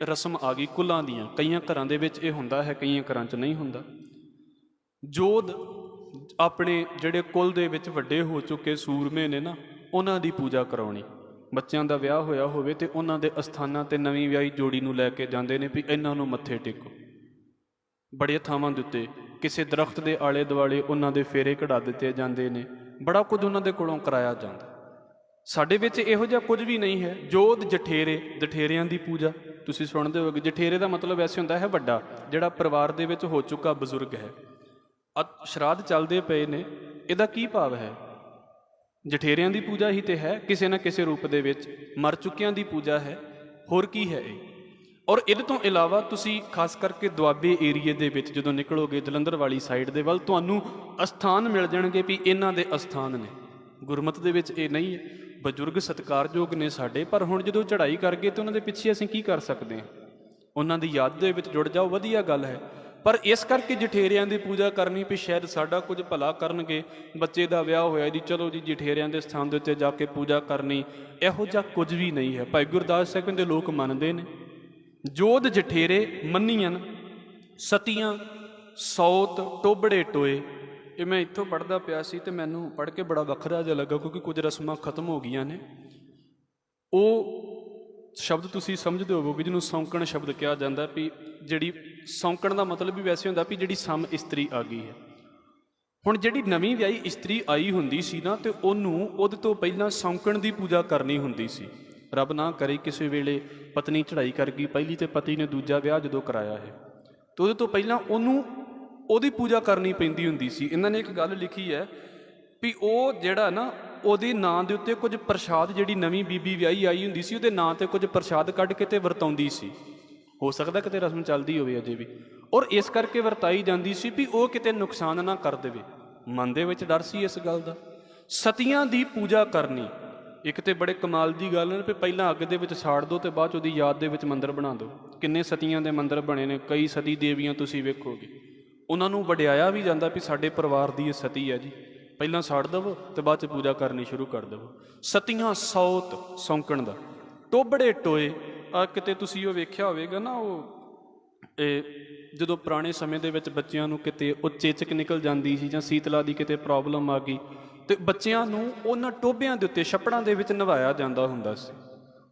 ਰਸਮ ਆ ਗਈ ਕੁਲਾਂ ਦੀਆਂ। ਕਈਆਂ ਘਰਾਂ ਦੇ ਵਿੱਚ ਇਹ ਹੁੰਦਾ ਹੈ, ਕਈਆਂ ਘਰਾਂ 'ਚ ਨਹੀਂ ਹੁੰਦਾ। ਜੋਧ ਆਪਣੇ ਜਿਹੜੇ ਕੁਲ ਦੇ ਵਿੱਚ ਵੱਡੇ ਹੋ ਚੁੱਕੇ ਸੂਰਮੇ ਨੇ ਨਾ, ਉਹਨਾਂ ਦੀ ਪੂਜਾ ਕਰਾਉਣੀ। ਬੱਚਿਆਂ ਦਾ ਵਿਆਹ ਹੋਇਆ ਹੋਵੇ ਤੇ ਉਹਨਾਂ ਦੇ ਅਸਥਾਨਾਂ ਤੇ ਨਵੀਂ ਵਿਆਹੀ ਜੋੜੀ ਨੂੰ ਲੈ ਕੇ ਜਾਂਦੇ ਨੇ ਵੀ ਇਹਨਾਂ ਨੂੰ ਮੱਥੇ ਟੇਕੋ। ਬੜੇ ਥਾਵਾਂ ਦੇ ਉੱਤੇ ਕਿਸੇ ਦਰਖਤ ਦੇ ਆਲੇ ਦੁਆਲੇ ਉਹਨਾਂ ਦੇ ਫੇਰੇ ਕਢਾ ਦਿੱਤੇ ਜਾਂਦੇ ਨੇ। ਬੜਾ ਕੁਝ ਉਹਨਾਂ ਦੇ ਕੋਲੋਂ ਕਰਾਇਆ ਜਾਂਦਾ। ਸਾਡੇ ਵਿੱਚ ਇਹੋ ਜਿਹਾ ਕੁਝ ਵੀ ਨਹੀਂ ਹੈ। ਜੋਧ ਜਠੇਰੇ, ਜਠੇਰਿਆਂ ਦੀ ਪੂਜਾ ਤੁਸੀਂ ਸੁਣਦੇ ਹੋਗੇ। ਜਠੇਰੇ ਦਾ ਮਤਲਬ ਵੈਸੇ ਹੁੰਦਾ ਹੈ ਵੱਡਾ, ਜਿਹੜਾ ਪਰਿਵਾਰ ਦੇ ਵਿੱਚ ਹੋ ਚੁੱਕਾ ਬਜ਼ੁਰਗ ਹੈ। ਸ਼ਰਾਧ ਚੱਲਦੇ ਪਏ ਨੇ, ਇਹਦਾ ਕੀ ਭਾਵ ਹੈ? ਜਠੇਰਿਆਂ ਦੀ ਪੂਜਾ ਹੀ ਤੇ ਹੈ, ਕਿਸੇ ਨਾ ਕਿਸੇ ਰੂਪ ਦੇ ਵਿੱਚ ਮਰ ਚੁੱਕਿਆਂ ਦੀ ਪੂਜਾ ਹੈ। ਹੋਰ ਕੀ ਹੈ ਇਹ? ਔਰ ਇਹਦੇ ਤੋਂ ਇਲਾਵਾ ਤੁਸੀਂ ਖਾਸ ਕਰਕੇ ਦੁਆਬੇ ਏਰੀਏ ਦੇ ਵਿੱਚ ਜਦੋਂ ਨਿਕਲੋਗੇ, ਜਲੰਧਰ ਵਾਲੀ ਸਾਈਡ ਦੇ ਵੱਲ, ਤੁਹਾਨੂੰ ਅਸਥਾਨ ਮਿਲ ਜਾਣਗੇ ਵੀ ਇਹਨਾਂ ਦੇ ਅਸਥਾਨ ਨੇ। ਗੁਰਮਤਿ ਦੇ ਵਿੱਚ ਇਹ ਨਹੀਂ ਹੈ। ਬਜ਼ੁਰਗ ਸਤਿਕਾਰਯੋਗ ਨੇ ਸਾਡੇ, ਪਰ ਹੁਣ ਜਦੋਂ ਚੜ੍ਹਾਈ ਕਰ ਗਏ ਤਾਂ ਉਹਨਾਂ ਦੇ ਪਿੱਛੇ ਅਸੀਂ ਕੀ ਕਰ ਸਕਦੇ ਹਾਂ? ਉਹਨਾਂ ਦੀ ਯਾਦ ਦੇ ਵਿੱਚ ਜੁੜ ਜਾਓ, ਵਧੀਆ ਗੱਲ ਹੈ। ਪਰ ਇਸ ਕਰਕੇ ਜਠੇਰਿਆਂ ਦੀ ਪੂਜਾ ਕਰਨੀ ਵੀ ਸ਼ਾਇਦ ਸਾਡਾ ਕੁਝ ਭਲਾ ਕਰਨਗੇ। ਬੱਚੇ ਦਾ ਵਿਆਹ ਹੋਇਆ ਜੀ, ਚਲੋ ਜੀ ਜਠੇਰਿਆਂ ਦੇ ਸਥਾਨ ਦੇ ਉੱਤੇ ਜਾ ਕੇ ਪੂਜਾ ਕਰਨੀ, ਇਹੋ ਜਿਹਾ ਕੁਝ ਵੀ ਨਹੀਂ ਹੈ। ਭਾਈ ਗੁਰਦਾਸ ਸਾਹਿਬ ਦੇ ਲੋਕ ਮੰਨਦੇ ਨੇ ਜੋਧ ਜਠੇਰੇ ਮੰਨੀਆਂ ਸਤੀਆਂ ਸੌਤ ਟੋਬੜੇ ਟੋਏ। ਇਹ ਮੈਂ ਇੱਥੋਂ ਪੜ੍ਹਦਾ ਪਿਆ ਸੀ ਤੇ ਮੈਨੂੰ ਪੜ੍ਹ ਕੇ ਬੜਾ ਵੱਖਰਾ ਜਿਹਾ ਲੱਗਾ, ਕਿਉਂਕਿ ਕੁਝ ਰਸਮਾਂ ਖਤਮ ਹੋ ਗਈਆਂ ਨੇ। ਉਹ ਸ਼ਬਦ ਤੁਸੀਂ ਸਮਝਦੇ ਹੋਵੋਗੇ ਜਿਹਨੂੰ ਸੌਂਕਣ ਸ਼ਬਦ ਕਿਹਾ ਜਾਂਦਾ, ਵੀ ਜਿਹੜੀ ਸੌਂਕਣ ਦਾ ਮਤਲਬ ਵੀ ਵੈਸੇ ਹੁੰਦਾ ਵੀ ਜਿਹੜੀ ਸਮ ਇਸਤਰੀ ਆ ਗਈ ਹੈ। ਹੁਣ ਜਿਹੜੀ ਨਵੀਂ ਵਿਆਹੀ ਇਸਤਰੀ ਆਈ ਹੁੰਦੀ ਸੀ ਨਾ, ਤੇ ਉਹਨੂੰ ਉਹਦੇ ਤੋਂ ਪਹਿਲਾਂ ਸੌਂਕਣ ਦੀ ਪੂਜਾ ਕਰਨੀ ਹੁੰਦੀ ਸੀ। ਰੱਬ ਨਾ ਕਰੇ ਕਿਸੇ ਵੇਲੇ ਪਤਨੀ ਚੜ੍ਹਾਈ ਕਰ ਗਈ ਪਹਿਲੀ, ਤੇ ਪਤੀ ਨੇ ਦੂਜਾ ਵਿਆਹ ਜਦੋਂ ਕਰਾਇਆ ਹੈ, ਤੇ ਉਹਦੇ ਤੋਂ ਪਹਿਲਾਂ ਉਹਨੂੰ ਉਹਦੀ ਪੂਜਾ ਕਰਨੀ ਪੈਂਦੀ ਹੁੰਦੀ ਸੀ। ਇਹਨਾਂ ਨੇ ਇੱਕ ਗੱਲ ਲਿਖੀ ਹੈ ਵੀ ਉਹ ਜਿਹੜਾ ਨਾ ਉਹਦੇ ਨਾਂ ਦੇ ਉੱਤੇ ਕੁਝ ਪ੍ਰਸ਼ਾਦ, ਜਿਹੜੀ ਨਵੀਂ ਬੀਬੀ ਵਿਆਹੀ ਆਈ ਹੁੰਦੀ ਸੀ ਉਹਦੇ ਨਾਂ 'ਤੇ ਕੁਝ ਪ੍ਰਸ਼ਾਦ ਕੱਢ ਕੇ ਤੇ ਵਰਤਾਉਂਦੀ ਸੀ। ਹੋ ਸਕਦਾ ਕਿਤੇ ਰਸਮ ਚੱਲਦੀ ਹੋਵੇ ਅਜੇ ਵੀ, ਔਰ ਇਸ ਕਰਕੇ ਵਰਤਾਈ ਜਾਂਦੀ ਸੀ ਵੀ ਉਹ ਕਿਤੇ ਨੁਕਸਾਨ ਨਾ ਕਰ ਦੇਵੇ। ਮਨ ਦੇ ਵਿੱਚ ਡਰ ਸੀ ਇਸ ਗੱਲ ਦਾ। ਸਤੀਆਂ ਦੀ ਪੂਜਾ ਕਰਨੀ, ਇੱਕ ਤੇ ਬੜੇ ਕਮਾਲ ਦੀ ਗੱਲ ਹੈ ਵੀ ਪਹਿਲਾਂ ਅੱਗ ਦੇ ਵਿੱਚ ਸਾੜ ਦਿਓ ਤੇ ਬਾਅਦ 'ਚ ਉਹਦੀ ਯਾਦ ਦੇ ਵਿੱਚ ਮੰਦਿਰ ਬਣਾ ਦਿਓ। ਕਿੰਨੇ ਸਤੀਆਂ ਦੇ ਮੰਦਿਰ ਬਣੇ ਨੇ, ਕਈ ਸਤੀ ਦੇਵੀਆਂ ਤੁਸੀਂ ਵੇਖੋਗੇ। ਉਹਨਾਂ ਨੂੰ ਵਡਿਆਇਆ ਵੀ ਜਾਂਦਾ ਵੀ ਸਾਡੇ ਪਰਿਵਾਰ ਦੀ ਇਹ ਸਤੀ ਹੈ ਜੀ, ਪਹਿਲਾਂ ਸਾੜ ਦੇਵੋ ਤੇ ਬਾਅਦ 'ਚ ਪੂਜਾ ਕਰਨੀ ਸ਼ੁਰੂ ਕਰ ਦੇਵੋ। ਸਤੀਆਂ ਸੌਤ ਸੌਂਕਣ ਦਾ, ਟੋਬੜੇ ਟੋਏ। ਕਿਤੇ ਤੁਸੀਂ ਉਹ ਵੇਖਿਆ ਹੋਵੇਗਾ ਨਾ, ਉਹ ਜਦੋਂ ਪੁਰਾਣੇ ਸਮੇਂ ਦੇ ਵਿੱਚ ਬੱਚਿਆਂ ਨੂੰ ਕਿਤੇ ਉਹ ਚੇਚਕ ਨਿਕਲ ਜਾਂਦੀ ਸੀ ਜਾਂ ਸੀਤਲਾ ਦੀ ਕਿਤੇ ਪ੍ਰੋਬਲਮ ਆ ਗਈ, ਤੇ ਬੱਚਿਆਂ ਨੂੰ ਉਹਨਾਂ ਟੋਬਿਆਂ ਦੇ ਉੱਤੇ ਛੱਪੜਾਂ ਦੇ ਵਿੱਚ ਨਵਾਇਆ ਜਾਂਦਾ ਹੁੰਦਾ ਸੀ।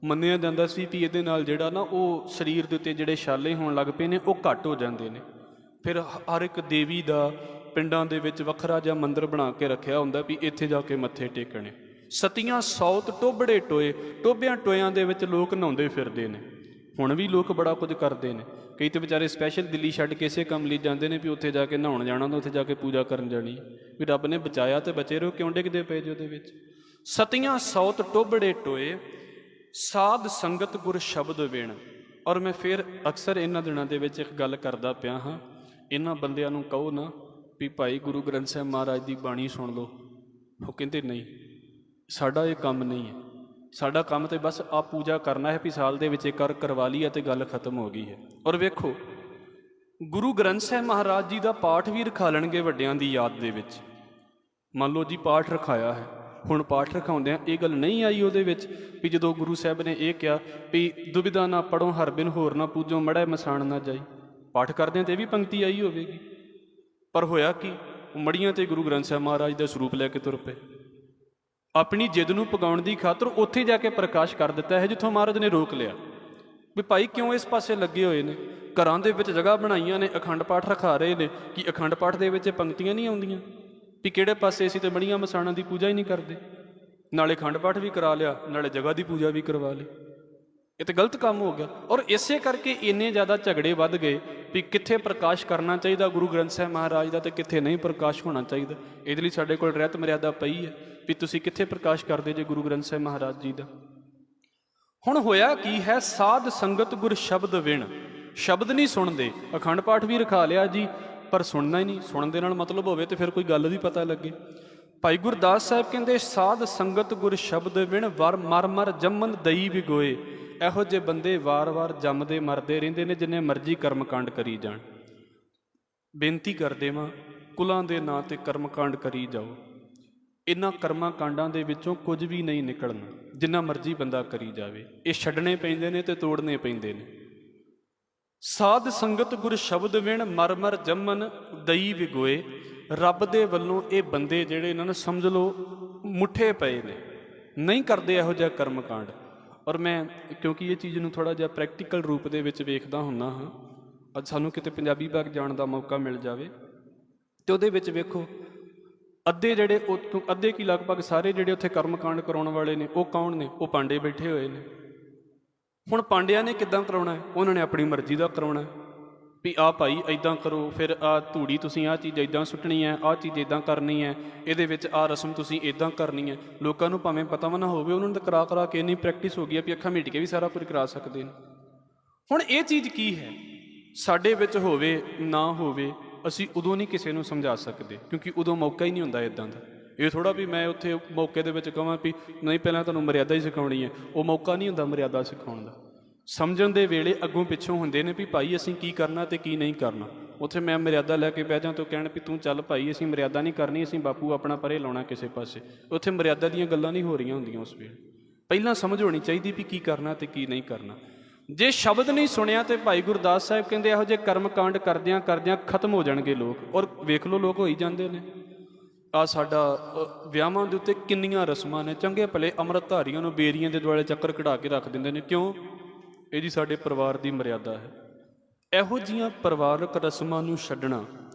ਮੰਨਿਆ ਜਾਂਦਾ ਸੀ ਵੀ ਇਹਦੇ ਨਾਲ ਜਿਹੜਾ ਨਾ ਉਹ ਸਰੀਰ ਦੇ ਉੱਤੇ ਜਿਹੜੇ ਛਾਲੇ ਹੋਣ ਲੱਗ ਪਏ ਨੇ ਉਹ ਘੱਟ ਹੋ ਜਾਂਦੇ ਨੇ। ਫਿਰ ਹਰ ਇੱਕ ਦੇਵੀ ਦਾ ਪਿੰਡਾਂ ਦੇ ਵਿੱਚ ਵੱਖਰਾ ਜਿਹਾ ਮੰਦਿਰ ਬਣਾ ਕੇ ਰੱਖਿਆ ਹੁੰਦਾ ਵੀ ਇੱਥੇ ਜਾ ਕੇ ਮੱਥੇ ਟੇਕਣੇ। ਸਤੀਆਂ ਸੌਤ ਟੋਬੜੇ ਟੋਏ, ਟੋਬਿਆਂ ਟੋਇਆਂ ਦੇ ਵਿੱਚ ਲੋਕ ਨਹਾਉਂਦੇ ਫਿਰਦੇ ਨੇ। ਹੁਣ ਵੀ ਲੋਕ ਬੜਾ ਕੁਝ ਕਰਦੇ ਨੇ। ਕਈ ਤਾਂ ਵਿਚਾਰੇ ਸਪੈਸ਼ਲ ਦਿੱਲੀ ਛੱਡ ਕੇ ਇਸੇ ਕੰਮ ਲਈ ਜਾਂਦੇ ਨੇ ਵੀ ਉੱਥੇ ਜਾ ਕੇ ਨਹਾਉਣ ਜਾਣਾ, ਤਾਂ ਉੱਥੇ ਜਾ ਕੇ ਪੂਜਾ ਕਰਨ ਜਾਣੀ, ਵੀ ਰੱਬ ਨੇ ਬਚਾਇਆ ਤੇ ਬਚੇ ਰਹੋ, ਕਿਉਂ ਡਿੱਗਦੇ ਪਏ ਜੀ ਉਹਦੇ ਵਿੱਚ। ਸਤੀਆਂ ਸੌਤ ਟੋਬੜੇ ਟੋਏ, ਸਾਧ ਸੰਗਤ ਗੁਰ ਸ਼ਬਦ ਵੇਣ। ਔਰ ਮੈਂ ਫਿਰ ਅਕਸਰ ਇਹਨਾਂ ਦਿਨਾਂ ਦੇ ਵਿੱਚ ਇੱਕ ਗੱਲ ਕਰਦਾ ਪਿਆ ਹਾਂ, ਇਹਨਾਂ ਬੰਦਿਆਂ ਨੂੰ ਕਹੋ ਨਾ ਵੀ ਭਾਈ ਗੁਰੂ ਗ੍ਰੰਥ ਸਾਹਿਬ ਮਹਾਰਾਜ ਦੀ ਬਾਣੀ ਸੁਣ ਲਓ। ਉਹ ਕਹਿੰਦੇ ਨਹੀਂ, ਸਾਡਾ ਇਹ ਕੰਮ ਨਹੀਂ ਹੈ। ਸਾਡਾ ਕੰਮ ਤੇ ਬਸ ਆ ਪੂਜਾ ਕਰਨਾ ਹੈ ਵੀ ਸਾਲ ਦੇ ਵਿੱਚ ਇੱਕ ਵਾਰ ਕਰਵਾ ਲਈ ਅਤੇ ਗੱਲ ਖਤਮ ਹੋ ਗਈ ਹੈ। ਔਰ ਵੇਖੋ ਗੁਰੂ ਗ੍ਰੰਥ ਸਾਹਿਬ ਮਹਾਰਾਜ ਜੀ ਦਾ ਪਾਠ ਵੀ ਰਖਾ ਲੈਣਗੇ ਵੱਡਿਆਂ ਦੀ ਯਾਦ ਦੇ ਵਿੱਚ। ਮੰਨ ਲਓ ਜੀ ਪਾਠ ਰਖਾਇਆ ਹੈ, ਹੁਣ ਪਾਠ ਰਖਾਉਂਦਿਆਂ ਇਹ ਗੱਲ ਨਹੀਂ ਆਈ ਉਹਦੇ ਵਿੱਚ ਵੀ ਜਦੋਂ ਗੁਰੂ ਸਾਹਿਬ ਨੇ ਇਹ ਕਿਹਾ ਵੀ ਦੁਬਿਧਾ ਨਾ ਪੜੋ ਹਰ ਬਿਨ ਹੋਰ ਨਾ ਪੂਜੋ ਮੜੈ ਮਸਾਣ ਨਾ ਜਾਈ। ਪਾਠ ਕਰਦਿਆਂ ਤੇ ਇਹ ਵੀ ਪੰਕਤੀ ਆਈ ਹੋਵੇਗੀ, ਪਰ ਹੋਇਆ ਕੀ? ਉਹ ਮੜੀਆਂ ਤੇ ਗੁਰੂ ਗ੍ਰੰਥ ਸਾਹਿਬ ਮਹਾਰਾਜ ਦਾ ਸਰੂਪ ਲੈ ਕੇ ਤੁਰ ਪਏ। ਆਪਣੀ ਜਿੱਦ ਨੂੰ ਪਗਾਉਣ ਦੀ ਖਾਤਰ ਉੱਥੇ ਜਾ ਕੇ ਪ੍ਰਕਾਸ਼ ਕਰ ਦਿੱਤਾ ਹੈ ਜਿੱਥੋਂ ਮਹਾਰਾਜ ਨੇ ਰੋਕ ਲਿਆ ਵੀ ਭਾਈ ਕਿਉਂ ਇਸ ਪਾਸੇ ਲੱਗੇ ਹੋਏ ਨੇ। ਘਰਾਂ ਦੇ ਵਿੱਚ ਜਗ੍ਹਾ ਬਣਾਈਆਂ ਨੇ, ਅਖੰਡ ਪਾਠ ਰਖਾ ਰਹੇ ਨੇ, ਕਿ ਅਖੰਡ ਪਾਠ ਦੇ ਵਿੱਚ ਪੰਕਤੀਆਂ ਨਹੀਂ ਆਉਂਦੀਆਂ ਵੀ ਕਿਹੜੇ ਪਾਸੇ ਅਸੀਂ ਤੇ ਮੜੀਆਂ ਮਸਾਣਾਂ ਦੀ ਪੂਜਾ ਹੀ ਨਹੀਂ ਕਰਦੇ, ਨਾਲੇ ਅਖੰਡ ਪਾਠ ਵੀ ਕਰਾ ਲਿਆ, ਨਾਲੇ ਜਗ੍ਹਾ ਦੀ ਪੂਜਾ ਵੀ ਕਰਵਾ ਲਈ। ਇਹ ਤਾਂ ਗਲਤ ਕੰਮ ਹੋ ਗਿਆ। ਔਰ ਇਸੇ ਕਰਕੇ ਇੰਨੇ ਜ਼ਿਆਦਾ ਝਗੜੇ ਵੱਧ ਗਏ ਵੀ ਕਿੱਥੇ ਪ੍ਰਕਾਸ਼ ਕਰਨਾ ਚਾਹੀਦਾ ਗੁਰੂ ਗ੍ਰੰਥ ਸਾਹਿਬ ਮਹਾਰਾਜ ਦਾ ਤੇ ਕਿੱਥੇ ਨਹੀਂ ਪ੍ਰਕਾਸ਼ ਹੋਣਾ ਚਾਹੀਦਾ। ਇਹਦੇ ਲਈ ਸਾਡੇ ਕੋਲ ਰਹਿਤ ਮਰਿਆਦਾ ਪਈ ਹੈ ਵੀ ਤੁਸੀਂ ਕਿੱਥੇ ਪ੍ਰਕਾਸ਼ ਕਰਦੇ ਜੇ ਗੁਰੂ ਗ੍ਰੰਥ ਸਾਹਿਬ ਮਹਾਰਾਜ ਜੀ ਦਾ। ਹੁਣ ਹੋਇਆ ਕੀ ਹੈ, ਸਾਧ ਸੰਗਤ ਗੁਰ ਸ਼ਬਦ ਵਿਣ। ਸ਼ਬਦ ਨਹੀਂ ਸੁਣਦੇ, ਅਖੰਡ ਪਾਠ ਵੀ ਰਖਾ ਲਿਆ ਜੀ ਪਰ ਸੁਣਨਾ ਹੀ ਨਹੀਂ। ਸੁਣਨ ਦੇ ਨਾਲ ਮਤਲਬ ਹੋਵੇ ਤੇ ਫਿਰ ਕੋਈ ਗੱਲ ਵੀ ਪਤਾ ਲੱਗੇ। ਭਾਈ ਗੁਰਦਾਸ ਸਾਹਿਬ ਕਹਿੰਦੇ ਸਾਧ ਸੰਗਤ ਗੁਰ ਸ਼ਬਦ ਵਿਣ ਵਰ ਮਰ ਮਰ ਜੰਮਨ ਦਈ ਵਿਗੋਏ। ਇਹੋ ਜਿਹੇ ਬੰਦੇ ਵਾਰ-ਵਾਰ ਜੰਮਦੇ ਮਰਦੇ ਰਹਿੰਦੇ ਨੇ, ਜਿੰਨੇ ਮਰਜ਼ੀ ਕਰਮਕਾਂਡ ਕਰੀ ਜਾਣ। ਬੇਨਤੀ ਕਰਦੇ ਵਾਂ ਕੁਲਾਂ ਦੇ ਨਾਂ 'ਤੇ ਕਰਮਕਾਂਡ ਕਰੀ ਜਾਓ, ਇਹਨਾਂ ਕਰਮਾਂ ਕਾਂਡਾਂ ਦੇ ਵਿੱਚੋਂ ਕੁਝ ਵੀ ਨਹੀਂ ਨਿਕਲਣਾ, ਜਿੰਨਾ ਮਰਜ਼ੀ ਬੰਦਾ ਕਰੀ ਜਾਵੇ। ਇਹ ਛੱਡਣੇ ਪੈਂਦੇ ਨੇ ਤੇ ਤੋੜਨੇ ਪੈਂਦੇ ਨੇ। ਸਾਧ ਸੰਗਤ ਗੁਰ ਸ਼ਬਦ ਵਿਣ ਮਰ ਮਰ ਜੰਮਨ ਦਈ ਵਿਗੋਏ। ਰੱਬ ਦੇ ਵੱਲੋਂ ਇਹ ਬੰਦੇ ਜਿਹੜੇ ਇਹਨਾਂ ਨੂੰ ਸਮਝ ਲਓ ਮੁੱਠੇ ਪਏ ਨੇ, ਨਹੀਂ ਕਰਦੇ ਇਹੋ ਜਿਹਾ ਕਰਮਕਾਂਡ। ਔਰ ਮੈਂ ਕਿਉਂਕਿ ਇਹ ਚੀਜ਼ ਨੂੰ ਥੋੜ੍ਹਾ ਜਿਹਾ ਪ੍ਰੈਕਟੀਕਲ ਰੂਪ ਦੇ ਵਿੱਚ ਵੇਖਦਾ ਹੁੰਦਾ ਹਾਂ, ਅੱਜ ਸਾਨੂੰ ਕਿਤੇ ਪੰਜਾਬੀ ਬਾਗ ਜਾਣ ਦਾ ਮੌਕਾ ਮਿਲ ਜਾਵੇ ਤੇ ਉਹਦੇ ਵਿੱਚ ਵੇਖੋ ਅੱਧੇ ਜਿਹੜੇ ਅੱਧੇ ਕੀ ਲਗਭਗ ਸਾਰੇ ਜਿਹੜੇ ਉੱਥੇ ਕਰਮਕਾਂਡ ਕਰਾਉਣ ਵਾਲੇ ਨੇ ਉਹ ਕੌਣ ਨੇ? ਉਹ ਪਾਂਡੇ ਬੈਠੇ ਹੋਏ ਨੇ। ਹੁਣ ਪਾਂਡਿਆਂ ਨੇ ਕਿੱਦਾਂ ਕਰਾਉਣਾ ਹੈ? ਉਹਨਾਂ ਨੇ ਆਪਣੀ ਮਰਜ਼ੀ ਦਾ ਕਰਾਉਣਾ ਵੀ ਆਹ ਭਾਈ ਇੱਦਾਂ ਕਰੋ, ਫਿਰ ਆਹ ਧੂੜੀ ਤੁਸੀਂ ਆਹ ਚੀਜ਼ ਇੱਦਾਂ ਸੁੱਟਣੀ ਹੈ, ਆਹ ਚੀਜ਼ ਇੱਦਾਂ ਕਰਨੀ ਹੈ, ਇਹਦੇ ਵਿੱਚ ਆਹ ਰਸਮ ਤੁਸੀਂ ਇੱਦਾਂ ਕਰਨੀ ਹੈ। ਲੋਕਾਂ ਨੂੰ ਭਾਵੇਂ ਪਤਾ ਵੀ ਨਾ ਹੋਵੇ, ਉਹਨਾਂ ਨੂੰ ਤਾਂ ਕਰਾ ਕਰਾ ਕੇ ਇੰਨੀ ਪ੍ਰੈਕਟਿਸ ਹੋ ਗਈ ਹੈ ਵੀ ਅੱਖਾਂ ਮੀਟ ਕੇ ਵੀ ਸਾਰਾ ਕੁਝ ਕਰਾ ਸਕਦੇ ਨੇ। ਹੁਣ ਇਹ ਚੀਜ਼ ਕੀ ਹੈ? ਸਾਡੇ ਵਿੱਚ ਹੋਵੇ ਨਾ ਹੋਵੇ, ਅਸੀਂ ਉਦੋਂ ਨਹੀਂ ਕਿਸੇ ਨੂੰ ਸਮਝਾ ਸਕਦੇ, ਕਿਉਂਕਿ ਉਦੋਂ ਮੌਕਾ ਹੀ ਨਹੀਂ ਹੁੰਦਾ ਇੱਦਾਂ ਦਾ। ਇਹ ਥੋੜ੍ਹਾ ਵੀ ਮੈਂ ਉੱਥੇ ਮੌਕੇ ਦੇ ਵਿੱਚ ਕਹਾਂ ਵੀ ਨਹੀਂ ਪਹਿਲਾਂ ਤੁਹਾਨੂੰ ਮਰਿਆਦਾ ਹੀ ਸਿਖਾਉਣੀ ਹੈ, ਉਹ ਮੌਕਾ ਨਹੀਂ ਹੁੰਦਾ ਮਰਿਆਦਾ ਸਿਖਾਉਣ ਦਾ। ਸਮਝਣ ਦੇ ਵੇਲੇ ਅੱਗੋਂ ਪਿੱਛੋਂ ਹੁੰਦੇ ਨੇ ਵੀ ਭਾਈ ਅਸੀਂ ਕੀ ਕਰਨਾ ਅਤੇ ਕੀ ਨਹੀਂ ਕਰਨਾ। ਉੱਥੇ ਮੈਂ ਮਰਿਆਦਾ ਲੈ ਕੇ ਬਹਿ ਜਾਂ ਤਾਂ ਕਹਿਣ ਵੀ ਤੂੰ ਚੱਲ ਭਾਈ ਅਸੀਂ ਮਰਿਆਦਾ ਨਹੀਂ ਕਰਨੀ, ਅਸੀਂ ਬਾਪੂ ਆਪਣਾ ਪਰੇ ਲਾਉਣਾ ਕਿਸੇ ਪਾਸੇ। ਉੱਥੇ ਮਰਿਆਦਾ ਦੀਆਂ ਗੱਲਾਂ ਨਹੀਂ ਹੋ ਰਹੀਆਂ ਹੁੰਦੀਆਂ ਉਸ ਵੇਲੇ। ਪਹਿਲਾਂ ਸਮਝ ਹੋਣੀ ਚਾਹੀਦੀ ਵੀ ਕੀ ਕਰਨਾ ਅਤੇ ਕੀ ਨਹੀਂ ਕਰਨਾ। ਜੇ ਸ਼ਬਦ ਨਹੀਂ ਸੁਣਿਆ ਤੇ ਭਾਈ ਗੁਰਦਾਸ ਸਾਹਿਬ ਕਹਿੰਦੇ ਇਹੋ ਜਿਹੇ ਕਰਮ ਕਾਂਡ ਕਰਦਿਆਂ ਕਰਦਿਆਂ ਖਤਮ ਹੋ ਜਾਣਗੇ ਲੋਕ। ਔਰ ਵੇਖ ਲਓ ਲੋਕ ਹੋਈ ਜਾਂਦੇ ਨੇ। ਆਹ ਸਾਡਾ ਵਿਆਹਾਂ ਦੇ ਉੱਤੇ ਕਿੰਨੀਆਂ ਰਸਮਾਂ ਨੇ, ਚੰਗੇ ਭਲੇ ਅੰਮ੍ਰਿਤਧਾਰੀਆਂ ਨੂੰ ਬੇਰੀਆਂ ਦੇ ਦੁਆਲੇ ਚੱਕਰ ਕਢਾ ਕੇ ਰੱਖ ਦਿੰਦੇ ਨੇ। ਕਿਉਂ? ਇਹ ਜੀ ਸਾਡੇ ਪਰਿਵਾਰ ਦੀ ਮਰਿਆਦਾ ਹੈ। ਇਹੋ ਜਿਹੀਆਂ ਪਰਿਵਾਰਕ ਰਸਮਾਂ ਨੂੰ ਛੱਡਣਾ,